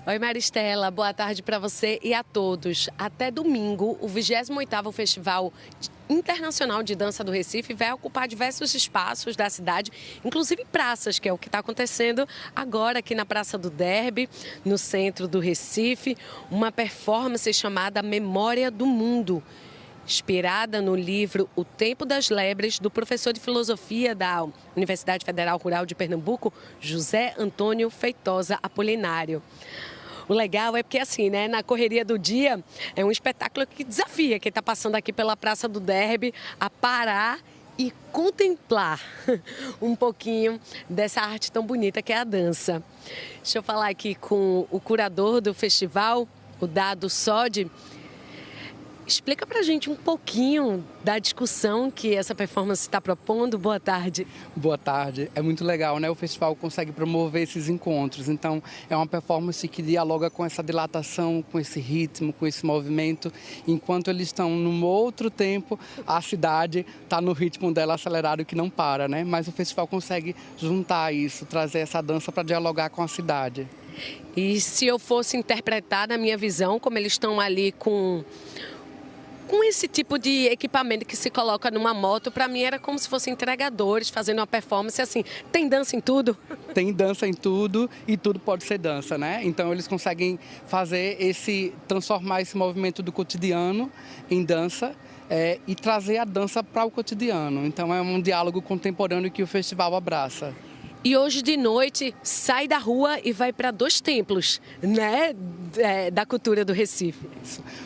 Oi, Maristela, boa tarde para você e a todos. Até domingo, o 28º Festival Internacional de Dança do Recife vai ocupar diversos espaços da cidade, inclusive praças, que é o que está acontecendo agora aqui na Praça do Derby, no centro do Recife, uma performance chamada Memória do Mundo, inspirada no livro O Tempo das Lebres, do professor de filosofia da Universidade Federal Rural de Pernambuco, José Antônio Feitosa Apolinário. O legal é porque, assim, né, na correria do dia, é um espetáculo que desafia quem está passando aqui pela Praça do Derby a parar e contemplar um pouquinho dessa arte tão bonita que é a dança. Deixa eu falar aqui com o curador do festival, o Dado Sodi. Explica pra gente um pouquinho da discussão que essa performance está propondo. Boa tarde. Boa tarde. É muito legal, né? O festival consegue promover esses encontros. Então, é uma performance que dialoga com essa dilatação, com esse ritmo, com esse movimento. Enquanto eles estão num outro tempo, a cidade está no ritmo dela acelerado que não para, né? Mas o festival consegue juntar isso, trazer essa dança para dialogar com a cidade. E se eu fosse interpretar, na minha visão, como eles estão ali com esse tipo de equipamento que se coloca numa moto, para mim era como se fossem entregadores fazendo uma performance assim. Tem dança em tudo? Tem dança em tudo e tudo pode ser dança, né? Então eles conseguem transformar esse movimento do cotidiano em dança e trazer a dança para o cotidiano. Então é um diálogo contemporâneo que o festival abraça. E hoje de noite sai da rua e vai para 2 templos, né, da cultura do Recife.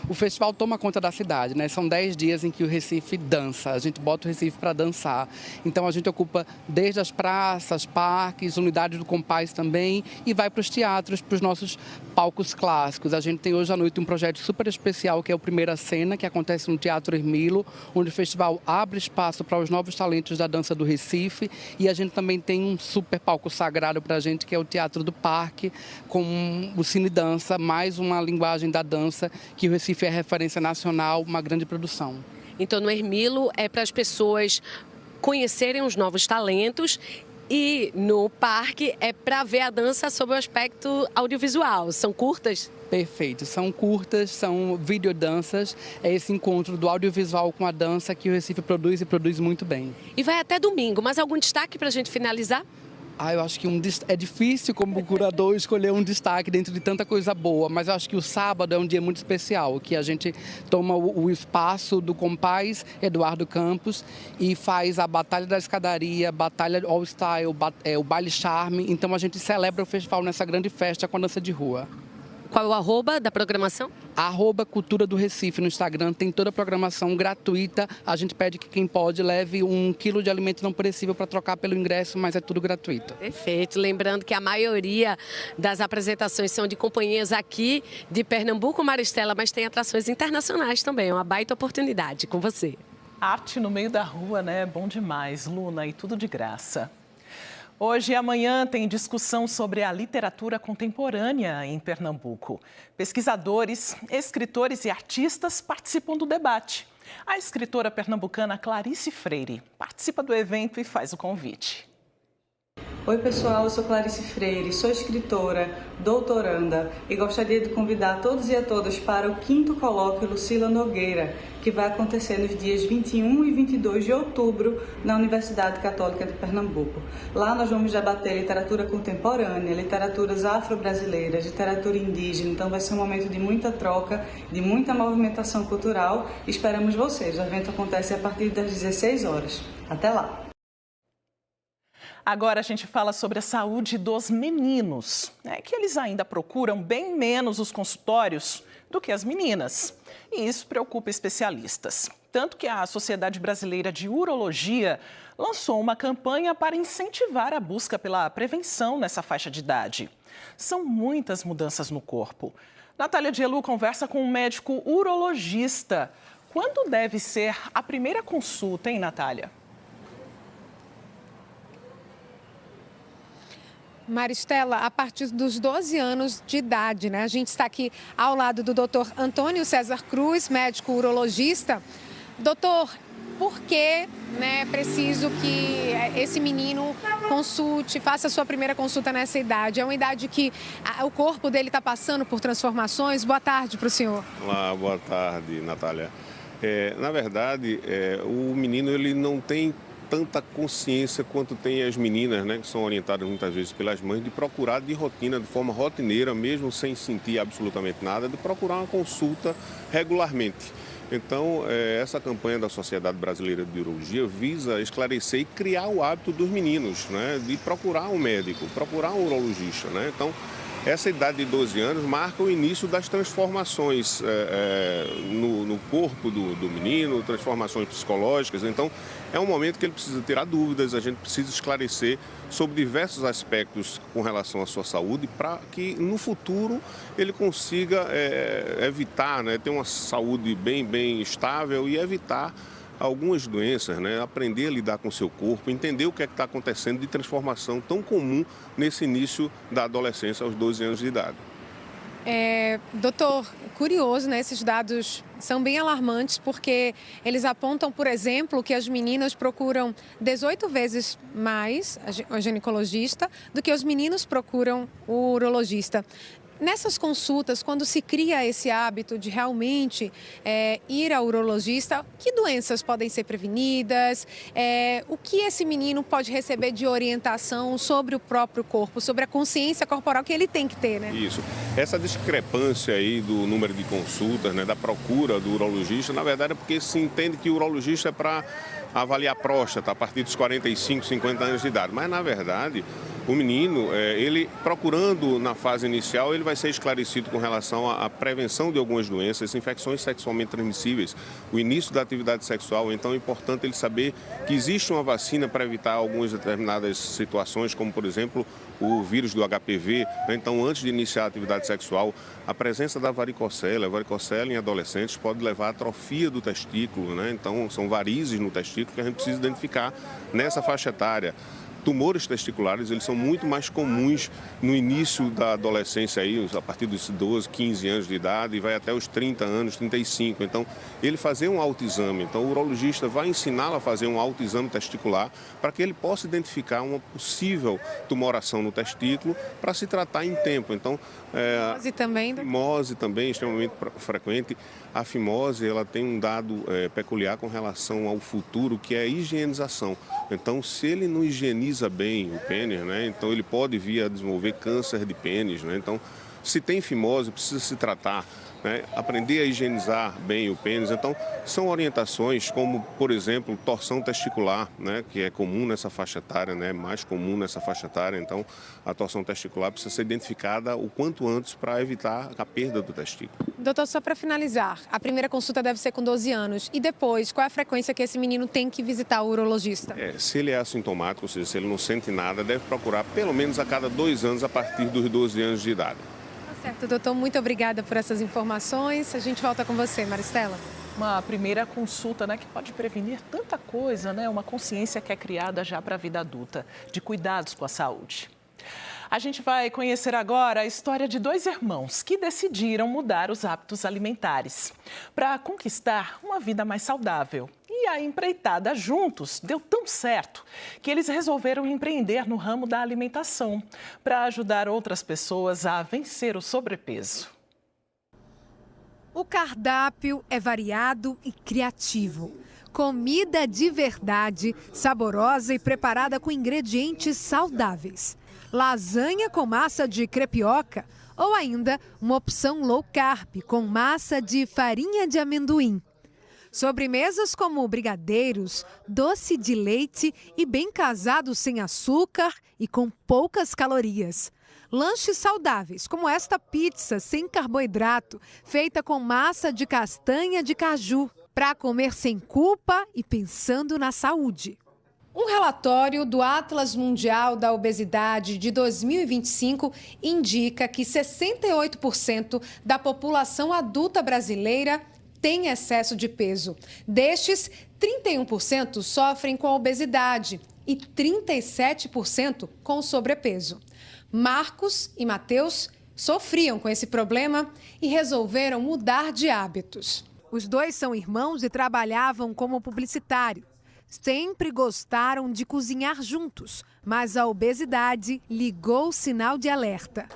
O festival toma conta da cidade, né? São 10 dias em que o Recife dança. A gente bota o Recife para dançar. Então a gente ocupa desde as praças, parques, unidades do Compaz também e vai para os teatros, para os nossos palcos clássicos. A gente tem hoje à noite um projeto super especial que é o Primeira Cena, que acontece no Teatro Hermilo, onde o festival abre espaço para os novos talentos da dança do Recife e a gente também tem um super palco sagrado para a gente, que é o Teatro do Parque, com o Cine Dança, mais uma linguagem da dança, que o Recife é referência nacional, uma grande produção. Então, no Hermilo é para as pessoas conhecerem os novos talentos e no parque é para ver a dança sob o aspecto audiovisual. São curtas? Perfeito, são curtas, são videodanças, é esse encontro do audiovisual com a dança que o Recife produz e produz muito bem. E vai até domingo, mas algum destaque para a gente finalizar? Eu acho que é difícil como curador escolher um destaque dentro de tanta coisa boa, mas eu acho que o sábado é um dia muito especial, que a gente toma o espaço do Compaz Eduardo Campos e faz a Batalha da Escadaria, Batalha All Style, o Baile Charme, então a gente celebra o festival nessa grande festa com a dança de rua. Qual é o arroba da programação? @Cultura do Recife no Instagram, tem toda a programação gratuita. A gente pede que quem pode leve 1 quilo de alimento não perecível para trocar pelo ingresso, mas é tudo gratuito. Perfeito. Lembrando que a maioria das apresentações são de companhias aqui de Pernambuco, Maristela, mas tem atrações internacionais também. É uma baita oportunidade com você. Arte no meio da rua, né? Bom demais, Luna, e tudo de graça. Hoje e amanhã tem discussão sobre a literatura contemporânea em Pernambuco. Pesquisadores, escritores e artistas participam do debate. A escritora pernambucana Clarice Freire participa do evento e faz o convite. Oi pessoal, eu sou Clarice Freire, sou escritora, doutoranda e gostaria de convidar todos e a todas para o 5º colóquio Lucila Nogueira, que vai acontecer nos dias 21 e 22 de outubro na Universidade Católica de Pernambuco. Lá nós vamos debater literatura contemporânea, literaturas afro-brasileiras, literatura indígena, então vai ser um momento de muita troca, de muita movimentação cultural. Esperamos vocês, o evento acontece a partir das 16 horas. Até lá! Agora a gente fala sobre a saúde dos meninos, que eles ainda procuram bem menos os consultórios do que as meninas. E isso preocupa especialistas. Tanto que a Sociedade Brasileira de Urologia lançou uma campanha para incentivar a busca pela prevenção nessa faixa de idade. São muitas mudanças no corpo. Natália Dielu conversa com um médico urologista. Quando deve ser a primeira consulta, hein, Natália? Maristela, a partir dos 12 anos de idade, né? A gente está aqui ao lado do doutor Antônio César Cruz, médico urologista. Doutor, por que é preciso que esse menino consulte, faça a sua primeira consulta nessa idade? É uma idade que o corpo dele está passando por transformações? Boa tarde para o senhor. Olá, boa tarde, Natália. Na verdade, o menino ele não tem tanta consciência quanto tem as meninas, né, que são orientadas muitas vezes pelas mães, de procurar de rotina, de forma rotineira, mesmo sem sentir absolutamente nada, de procurar uma consulta regularmente. Então, essa campanha da Sociedade Brasileira de Urologia visa esclarecer e criar o hábito dos meninos, né, de procurar um médico, procurar um urologista, né? Então, essa idade de 12 anos marca o início das transformações no corpo do menino, transformações psicológicas. Então, é um momento que ele precisa tirar dúvidas, a gente precisa esclarecer sobre diversos aspectos com relação à sua saúde, para que no futuro ele consiga evitar, né, ter uma saúde bem estável e evitar algumas doenças, né? Aprender a lidar com o seu corpo, entender o que é que está acontecendo de transformação tão comum nesse início da adolescência aos 12 anos de idade. Doutor, curioso, né? Esses dados são bem alarmantes porque eles apontam, por exemplo, que as meninas procuram 18 vezes mais o ginecologista do que os meninos procuram o urologista. Nessas consultas, quando se cria esse hábito de realmente ir ao urologista, que doenças podem ser prevenidas? O que esse menino pode receber de orientação sobre o próprio corpo, sobre a consciência corporal que ele tem que ter, né? Isso. Essa discrepância aí do número de consultas, né, da procura do urologista, na verdade é porque se entende que o urologista é para avaliar a próstata a partir dos 45, 50 anos de idade. Mas, na verdade, o menino, ele procurando na fase inicial, ele vai ser esclarecido com relação à prevenção de algumas doenças, infecções sexualmente transmissíveis, o início da atividade sexual. Então é importante ele saber que existe uma vacina para evitar algumas determinadas situações, como por exemplo o vírus do HPV. Então, antes de iniciar a atividade sexual, a presença da varicocele, a varicocele em adolescentes pode levar à atrofia do testículo, né? Então são varizes no testículo que a gente precisa identificar nessa faixa etária. Tumores testiculares, eles são muito mais comuns no início da adolescência, aí, a partir dos 12, 15 anos de idade e vai até os 30 anos, 35. Então, ele fazer um autoexame. Então, o urologista vai ensiná-lo a fazer um autoexame testicular para que ele possa identificar uma possível tumoração no testículo para se tratar em tempo. Então, fimose também, né? Fimose também, extremamente frequente. A fimose, ela tem um dado peculiar com relação ao futuro, que é a higienização. Então, se ele não higieniza bem o pênis, né, então ele pode vir a desenvolver câncer de pênis, né? Então, se tem fimose, precisa se tratar, né? Aprender a higienizar bem o pênis. Então, são orientações como, por exemplo, torção testicular, né? Que é comum nessa faixa etária, né? Mais comum nessa faixa etária. Então, a torção testicular precisa ser identificada o quanto antes para evitar a perda do testículo. Doutor, só para finalizar, a primeira consulta deve ser com 12 anos. E depois, qual é a frequência que esse menino tem que visitar o urologista? Se ele é assintomático, ou seja, se ele não sente nada, deve procurar pelo menos a cada 2 anos a partir dos 12 anos de idade. Certo, doutor, muito obrigada por essas informações. A gente volta com você, Maristela. Uma primeira consulta, né, que pode prevenir tanta coisa, né? Uma consciência que é criada já para a vida adulta, de cuidados com a saúde. A gente vai conhecer agora a história de 2 irmãos que decidiram mudar os hábitos alimentares para conquistar uma vida mais saudável. E a empreitada juntos deu tão certo que eles resolveram empreender no ramo da alimentação para ajudar outras pessoas a vencer o sobrepeso. O cardápio é variado e criativo. Comida de verdade, saborosa e preparada com ingredientes saudáveis. Lasanha com massa de crepioca ou ainda uma opção low carb com massa de farinha de amendoim. Sobremesas como brigadeiros, doce de leite e bem casado sem açúcar e com poucas calorias. Lanches saudáveis, como esta pizza sem carboidrato, feita com massa de castanha de caju, para comer sem culpa e pensando na saúde. Um relatório do Atlas Mundial da Obesidade de 2025 indica que 68% da população adulta brasileira tem excesso de peso. Destes, 31% sofrem com a obesidade e 37% com sobrepeso. Marcos e Mateus sofriam com esse problema e resolveram mudar de hábitos. Os 2 são irmãos e trabalhavam como publicitários. Sempre gostaram de cozinhar juntos, mas a obesidade ligou o sinal de alerta.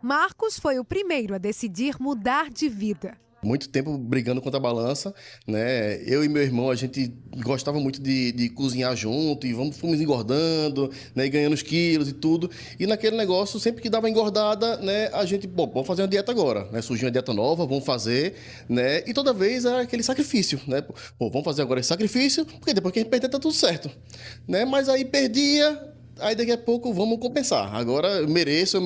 Marcos foi o primeiro a decidir mudar de vida. Muito tempo brigando contra a balança, né? Eu e meu irmão, a gente gostava muito de cozinhar junto e fomos engordando, né? E ganhando os quilos e tudo. E naquele negócio, sempre que dava engordada, né? A gente, vamos fazer uma dieta agora, né? Surgiu uma dieta nova, vamos fazer, né? E toda vez era aquele sacrifício, né? Vamos fazer agora esse sacrifício, porque depois que a gente perder tá tudo certo, né? Mas aí perdia, Aí daqui a pouco vamos compensar. Agora eu mereço.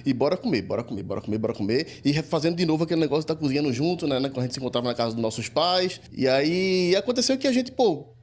E bora comer. E fazendo de novo aquele negócio de estar cozinhando junto, né? Quando a gente se encontrava na casa dos nossos pais. E aí aconteceu que a gente,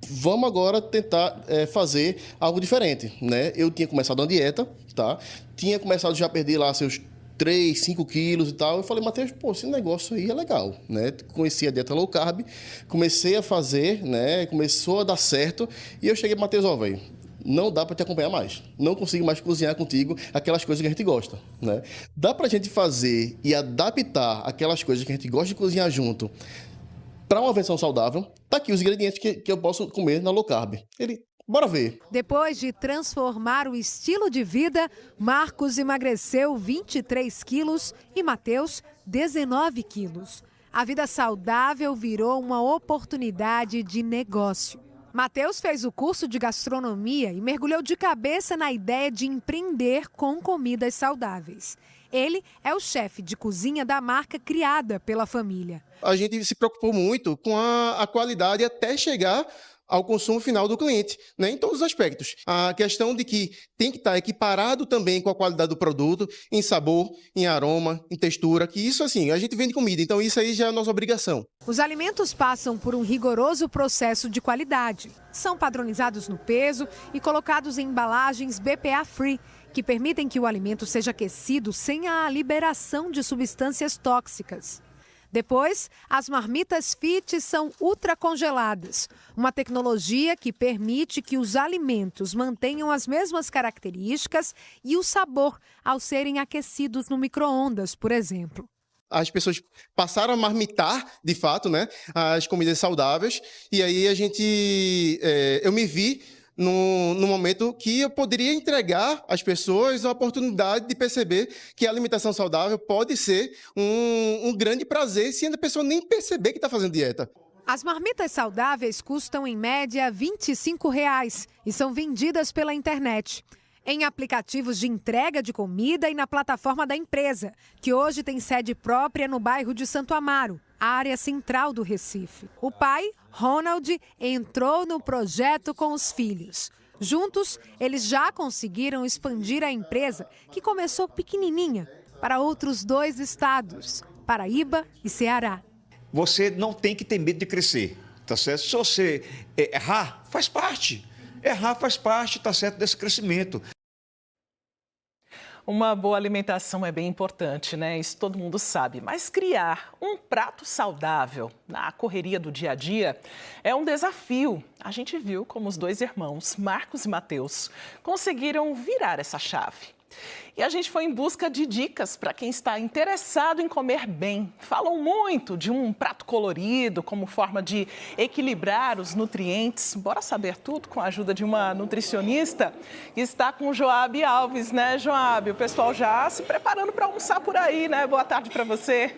vamos agora tentar fazer algo diferente, né? Eu tinha começado uma dieta, tá? Tinha começado já a perder lá seus 3, 5 quilos e tal. Eu falei, Matheus, esse negócio aí é legal, né? Conheci a dieta low carb, comecei a fazer, né? Começou a dar certo. E eu cheguei, Matheus, velho, não dá para te acompanhar mais. Não consigo mais cozinhar contigo aquelas coisas que a gente gosta, né? Dá pra gente fazer e adaptar aquelas coisas que a gente gosta de cozinhar junto para uma versão saudável. Tá aqui os ingredientes que eu posso comer na low carb. Bora ver. Depois de transformar o estilo de vida, Marcos emagreceu 23 quilos e Matheus 19 quilos. A vida saudável virou uma oportunidade de negócio. Matheus fez o curso de gastronomia e mergulhou de cabeça na ideia de empreender com comidas saudáveis. Ele é o chefe de cozinha da marca criada pela família. A gente se preocupou muito com a qualidade até chegar ao consumo final do cliente, né, em todos os aspectos. A questão de que tem que estar equiparado também com a qualidade do produto, em sabor, em aroma, em textura, que isso assim, a gente vende comida, então isso aí já é a nossa obrigação. Os alimentos passam por um rigoroso processo de qualidade. São padronizados no peso e colocados em embalagens BPA-free, que permitem que o alimento seja aquecido sem a liberação de substâncias tóxicas. Depois, as marmitas fit são ultracongeladas, uma tecnologia que permite que os alimentos mantenham as mesmas características e o sabor ao serem aquecidos no micro-ondas, por exemplo. As pessoas passaram a marmitar, de fato, né, as comidas saudáveis, e aí eu me vi no momento que eu poderia entregar às pessoas a oportunidade de perceber que a alimentação saudável pode ser um grande prazer se a pessoa nem perceber que está fazendo dieta. As marmitas saudáveis custam, em média, R$ 25 e são vendidas pela internet, em aplicativos de entrega de comida e na plataforma da empresa, que hoje tem sede própria no bairro de Santo Amaro, a área central do Recife. O pai, Ronald, entrou no projeto com os filhos. Juntos, eles já conseguiram expandir a empresa, que começou pequenininha, para outros 2 estados, Paraíba e Ceará. Você não tem que ter medo de crescer, tá certo? Se você errar, faz parte. Errar faz parte, tá certo, desse crescimento. Uma boa alimentação é bem importante, né? Isso todo mundo sabe. Mas criar um prato saudável na correria do dia a dia é um desafio. A gente viu como os 2 irmãos, Marcos e Matheus, conseguiram virar essa chave. E a gente foi em busca de dicas para quem está interessado em comer bem. Falam muito de um prato colorido como forma de equilibrar os nutrientes. Bora saber tudo com a ajuda de uma nutricionista que está com o Joab Alves, né, Joab? O pessoal já se preparando para almoçar por aí, né? Boa tarde para você.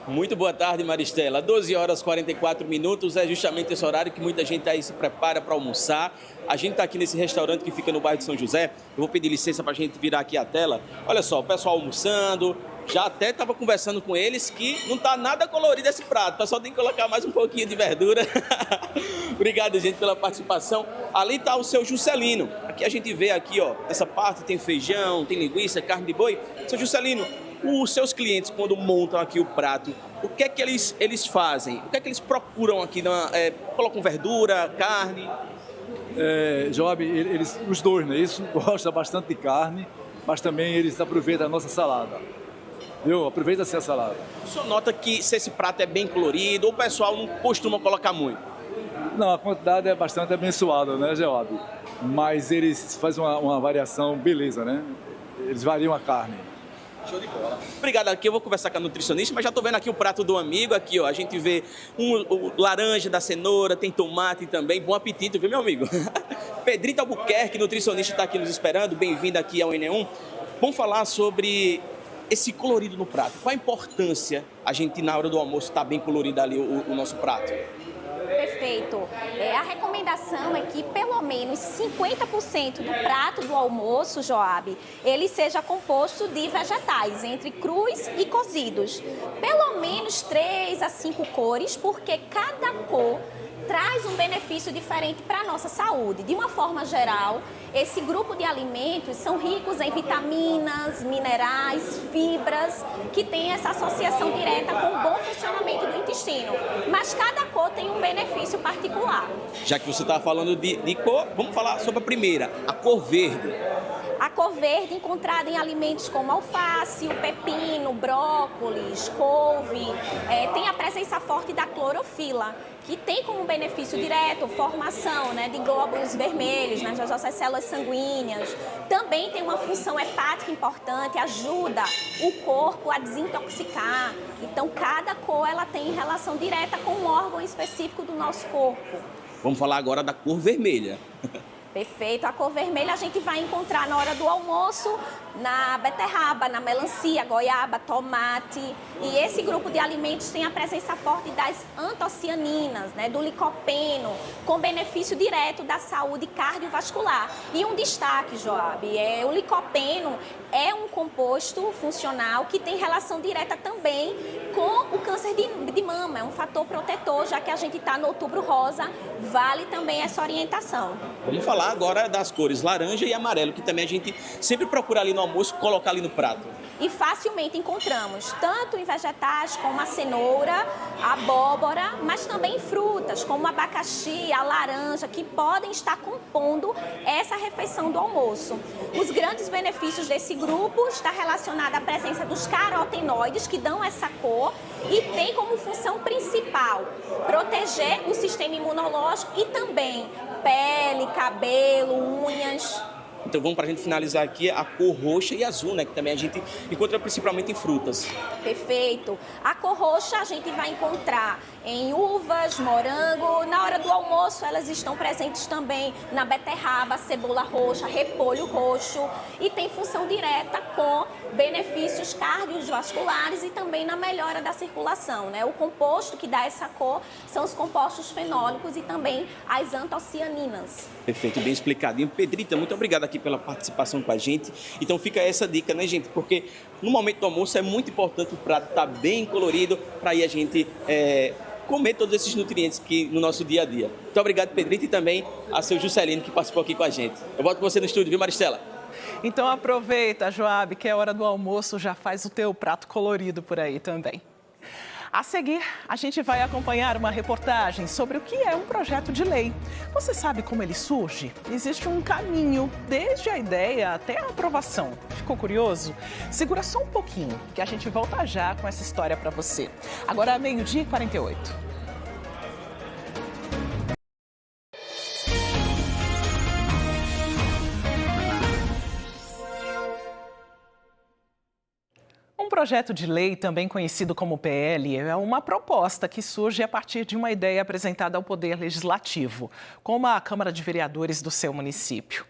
Muito boa tarde, Maristela. 12h44 é justamente esse horário que muita gente aí se prepara para almoçar. A gente está aqui nesse restaurante que fica no bairro de São José. Eu vou pedir licença para a gente virar aqui a tela. Olha só, o pessoal almoçando. Já até estava conversando com eles que não está nada colorido esse prato. O pessoal tem que colocar mais um pouquinho de verdura. Obrigado, gente, pela participação. Ali está o seu Juscelino. Aqui a gente vê aqui, ó, essa parte tem feijão, tem linguiça, carne de boi. Seu Juscelino, os seus clientes, quando montam aqui o prato, o que é que eles fazem? O que é que eles procuram aqui? Colocam verdura, carne? Joab, eles, os dois, né? Isso gosta bastante de carne, mas também eles aproveitam a nossa salada. Aproveita-se a salada. O senhor nota que se esse prato é bem colorido, o pessoal não costuma colocar muito? Não, a quantidade é bastante abençoada, né, Joab? Mas eles fazem uma variação, beleza, né? Eles variam a carne. Show de bola. Obrigado, aqui eu vou conversar com a nutricionista, mas já estou vendo aqui o prato do amigo, aqui ó, a gente vê o laranja da cenoura, tem tomate também, bom apetite, viu meu amigo? Pedrito Albuquerque, nutricionista, está aqui nos esperando, bem-vindo aqui ao NE1. Vamos falar sobre esse colorido no prato. Qual a importância a gente, na hora do almoço, estar bem colorido ali o nosso prato? Perfeito. A recomendação é que pelo menos 50% do prato do almoço, Joab, ele seja composto de vegetais, entre crus e cozidos. Pelo menos 3 a 5 cores, porque cada cor traz um um benefício diferente para a nossa saúde. De uma forma geral, esse grupo de alimentos são ricos em vitaminas, minerais, fibras, que tem essa associação direta com o bom funcionamento do intestino. Mas cada cor tem um benefício particular. Já que você está falando de cor, vamos falar sobre a primeira, a cor verde. A cor verde encontrada em alimentos como alface, o pepino, brócolis, couve, tem a presença forte da clorofila, que tem como benefício direto formação, né, de glóbulos vermelhos nas nossas células sanguíneas. Também tem uma função hepática importante, ajuda o corpo a desintoxicar. Então, cada cor ela tem relação direta com um órgão específico do nosso corpo. Vamos falar agora da cor vermelha. Perfeito. A cor vermelha a gente vai encontrar na hora do almoço na beterraba, na melancia, goiaba, tomate. E esse grupo de alimentos tem a presença forte das antocianinas, né, do licopeno, com benefício direto da saúde cardiovascular. E um destaque, Joab, o licopeno é um composto funcional que tem relação direta também com o câncer de mama. É um fator protetor, já que a gente está no Outubro Rosa, vale também essa orientação. Vamos falar agora das cores laranja e amarelo, que também a gente sempre procura ali no almoço colocar ali no prato. E facilmente encontramos, tanto em vegetais como a cenoura, a abóbora, mas também em frutas, como o abacaxi, a laranja, que podem estar compondo essa refeição do almoço. Os grandes benefícios desse grupo está relacionado à presença dos carotenoides, que dão essa cor, e tem como função principal proteger o sistema imunológico e também pele, cabelo, unhas. Então vamos para a gente finalizar aqui a cor roxa e azul, né? Que também a gente encontra principalmente em frutas. Perfeito. A cor roxa a gente vai encontrar em uvas, morango. Na hora do almoço elas estão presentes também na beterraba, cebola roxa, repolho roxo. E tem função direta com benefícios cardiovasculares e também na melhora da circulação, né? O composto que dá essa cor são os compostos fenólicos e também as antocianinas. Perfeito, bem explicadinho. Pedrita, muito obrigado aqui pela participação com a gente. Então fica essa dica, né, gente? Porque no momento do almoço é muito importante o prato estar bem colorido para aí a gente comer todos esses nutrientes que no nosso dia a dia. Muito obrigado, Pedrita, e também a seu Juscelino, que participou aqui com a gente. Eu volto com você no estúdio, viu, Maristela? Então aproveita, Joab, que é hora do almoço, já faz o teu prato colorido por aí também. A seguir, a gente vai acompanhar uma reportagem sobre o que é um projeto de lei. Você sabe como ele surge? Existe um caminho, desde a ideia até a aprovação. Ficou curioso? Segura só um pouquinho, que a gente volta já com essa história para você. Agora é 12h48. Um projeto de lei, também conhecido como PL, é uma proposta que surge a partir de uma ideia apresentada ao Poder Legislativo, como a Câmara de Vereadores do seu município.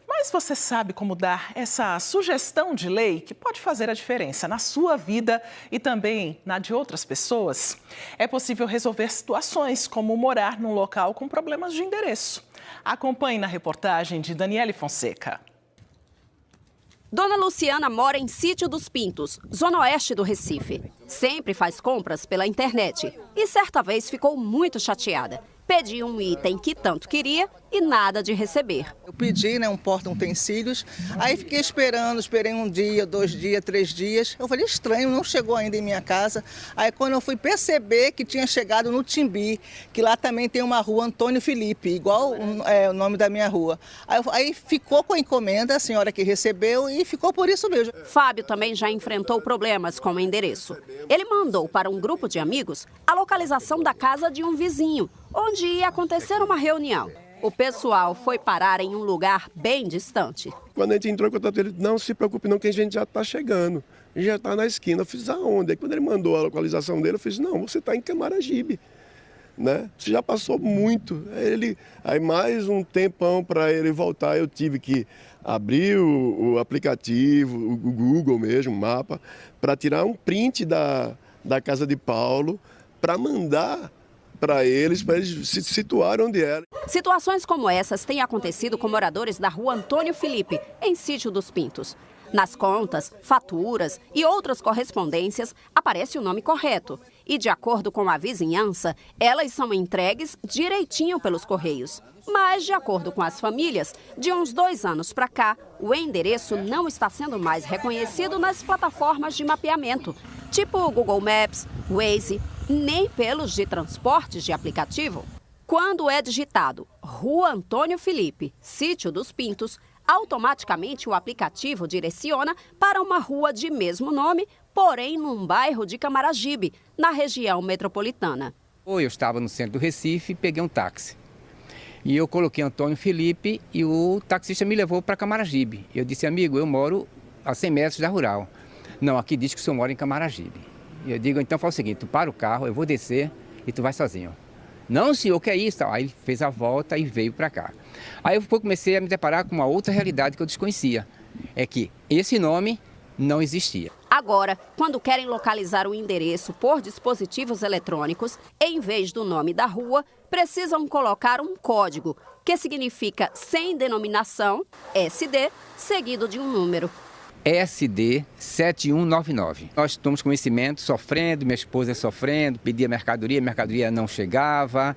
Mas você sabe como dar essa sugestão de lei que pode fazer a diferença na sua vida e também na de outras pessoas? É possível resolver situações como morar num local com problemas de endereço. Acompanhe na reportagem de Daniele Fonseca. Dona Luciana mora em Sítio dos Pintos, zona oeste do Recife. Sempre faz compras pela internet e certa vez ficou muito chateada. Pediu um item que tanto queria e nada de receber. Eu pedi, um porta-utensílios, aí fiquei esperei 1 dia, 2 dias, 3 dias. Eu falei, estranho, não chegou ainda em minha casa. Aí quando eu fui perceber que tinha chegado no Timbi, que lá também tem uma rua Antônio Felipe, igual o nome da minha rua. Aí ficou com a encomenda, a senhora que recebeu, e ficou por isso mesmo. Fábio também já enfrentou problemas com o endereço. Ele mandou para um grupo de amigos a localização da casa de um vizinho, onde ia acontecer uma reunião. O pessoal foi parar em um lugar bem distante. Quando a gente entrou em contato, ele disse, não se preocupe não, que a gente já está chegando. A gente já está na esquina. Eu fiz, aonde? Aí quando ele mandou a localização dele, eu fiz, não, você está em Camaragibe, né? Você já passou muito. Aí mais um tempão para ele voltar, eu tive que abrir o aplicativo, o Google mesmo, o mapa, para tirar um print da casa de Paulo, para mandar para eles se situarem onde era. Situações como essas têm acontecido com moradores da rua Antônio Felipe, em Sítio dos Pintos. Nas contas, faturas e outras correspondências aparece o nome correto. E, de acordo com a vizinhança, elas são entregues direitinho pelos Correios. Mas, de acordo com as famílias, de uns 2 anos para cá, o endereço não está sendo mais reconhecido nas plataformas de mapeamento, tipo o Google Maps, Waze, nem pelos de transportes de aplicativo. Quando é digitado Rua Antônio Felipe, Sítio dos Pintos, automaticamente o aplicativo direciona para uma rua de mesmo nome, porém num bairro de Camaragibe, na região metropolitana. Eu estava no centro do Recife e peguei um táxi. E eu coloquei Antônio Felipe e o taxista me levou para Camaragibe. Eu disse, amigo, eu moro a 100 metros da Rural. Não, aqui diz que o senhor mora em Camaragibe. E eu digo, então faz o seguinte, tu para o carro, eu vou descer e tu vai sozinho. Não, senhor, que é isso? Aí ele fez a volta e veio para cá. Aí eu comecei a me deparar com uma outra realidade que eu desconhecia. É que esse nome não existia. Agora, quando querem localizar o endereço por dispositivos eletrônicos, em vez do nome da rua, precisam colocar um código, que significa sem denominação, SD, seguido de um número. SD 7199. Nós tomamos conhecimento, sofrendo, minha esposa sofrendo, pedia mercadoria, a mercadoria não chegava.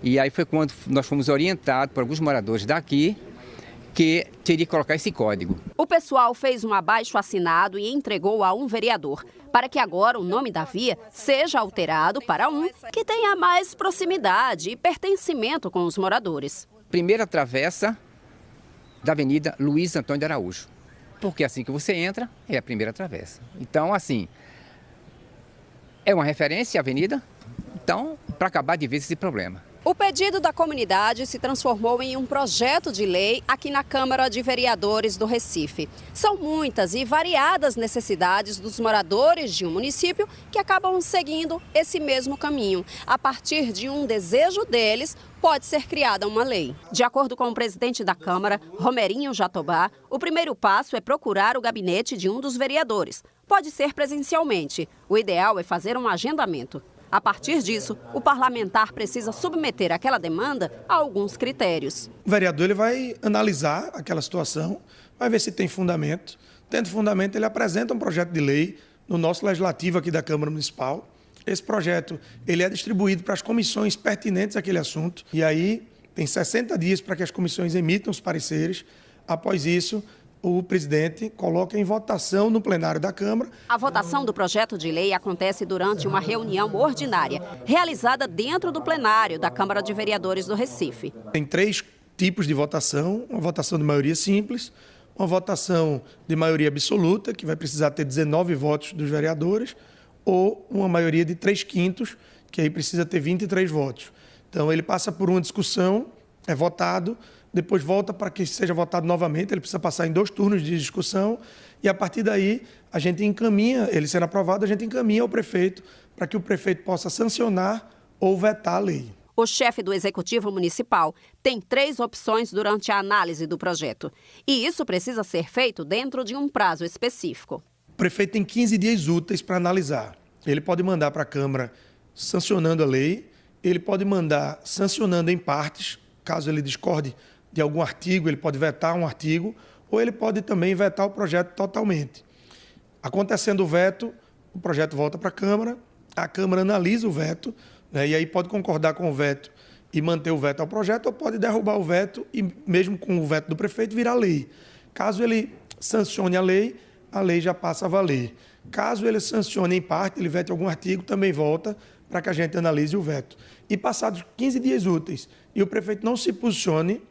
E aí foi quando nós fomos orientados por alguns moradores daqui que teria que colocar esse código. O pessoal fez um abaixo-assinado e entregou a um vereador, para que agora o nome da via seja alterado para um que tenha mais proximidade e pertencimento com os moradores. Primeira travessa da Avenida Luiz Antônio de Araújo. Porque assim que você entra, é a primeira travessa. Então, assim, é uma referência a avenida, então, para acabar de vez esse problema. O pedido da comunidade se transformou em um projeto de lei aqui na Câmara de Vereadores do Recife. São muitas e variadas necessidades dos moradores de um município que acabam seguindo esse mesmo caminho. A partir de um desejo deles, pode ser criada uma lei. De acordo com o presidente da Câmara, Romerinho Jatobá, o primeiro passo é procurar o gabinete de um dos vereadores. Pode ser presencialmente. O ideal é fazer um agendamento. A partir disso, o parlamentar precisa submeter aquela demanda a alguns critérios. O vereador ele vai analisar aquela situação, vai ver se tem fundamento. Tendo fundamento, ele apresenta um projeto de lei no nosso legislativo aqui da Câmara Municipal. Esse projeto ele é distribuído para as comissões pertinentes àquele assunto. E aí tem 60 dias para que as comissões emitam os pareceres. Após isso, o presidente coloca em votação no plenário da Câmara. A votação do projeto de lei acontece durante uma reunião ordinária, realizada dentro do plenário da Câmara de Vereadores do Recife. Tem 3 tipos de votação: uma votação de maioria simples, uma votação de maioria absoluta, que vai precisar ter 19 votos dos vereadores, ou uma maioria de 3/5, que aí precisa ter 23 votos. Então ele passa por uma discussão, é votado, depois volta para que seja votado novamente, ele precisa passar em 2 turnos de discussão e a partir daí a gente encaminha, ele sendo aprovado, a gente encaminha ao prefeito para que o prefeito possa sancionar ou vetar a lei. O chefe do Executivo Municipal tem 3 opções durante a análise do projeto e isso precisa ser feito dentro de um prazo específico. O prefeito tem 15 dias úteis para analisar. Ele pode mandar para a Câmara sancionando a lei, ele pode mandar sancionando em partes, caso ele discorde de algum artigo, ele pode vetar um artigo, ou ele pode também vetar o projeto totalmente. Acontecendo o veto, o projeto volta para a Câmara analisa o veto, né, e aí pode concordar com o veto e manter o veto ao projeto, ou pode derrubar o veto e, mesmo com o veto do prefeito, virar lei. Caso ele sancione a lei já passa a valer. Caso ele sancione em parte, ele vete algum artigo, também volta para que a gente analise o veto. E passados 15 dias úteis e o prefeito não se posicione,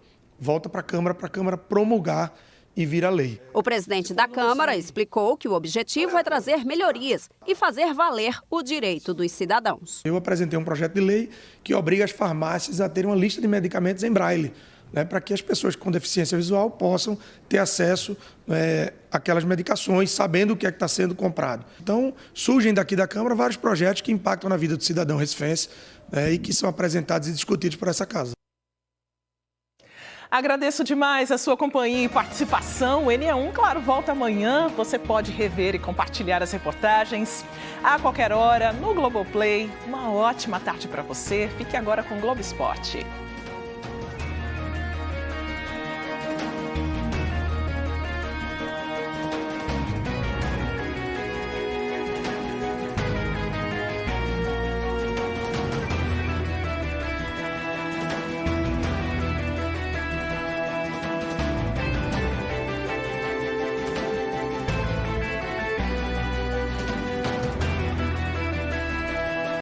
volta para a Câmara promulgar e vira lei. O presidente da Câmara explicou que o objetivo é trazer melhorias e fazer valer o direito dos cidadãos. Eu apresentei um projeto de lei que obriga as farmácias a terem uma lista de medicamentos em braille, né, para que as pessoas com deficiência visual possam ter acesso àquelas medicações, sabendo o que é que está sendo comprado. Então, surgem daqui da Câmara vários projetos que impactam na vida do cidadão recifense, e que são apresentados e discutidos por essa casa. Agradeço demais a sua companhia e participação. O NE1, claro, volta amanhã. Você pode rever e compartilhar as reportagens a qualquer hora no Globoplay. Uma ótima tarde para você. Fique agora com o Globo Esporte.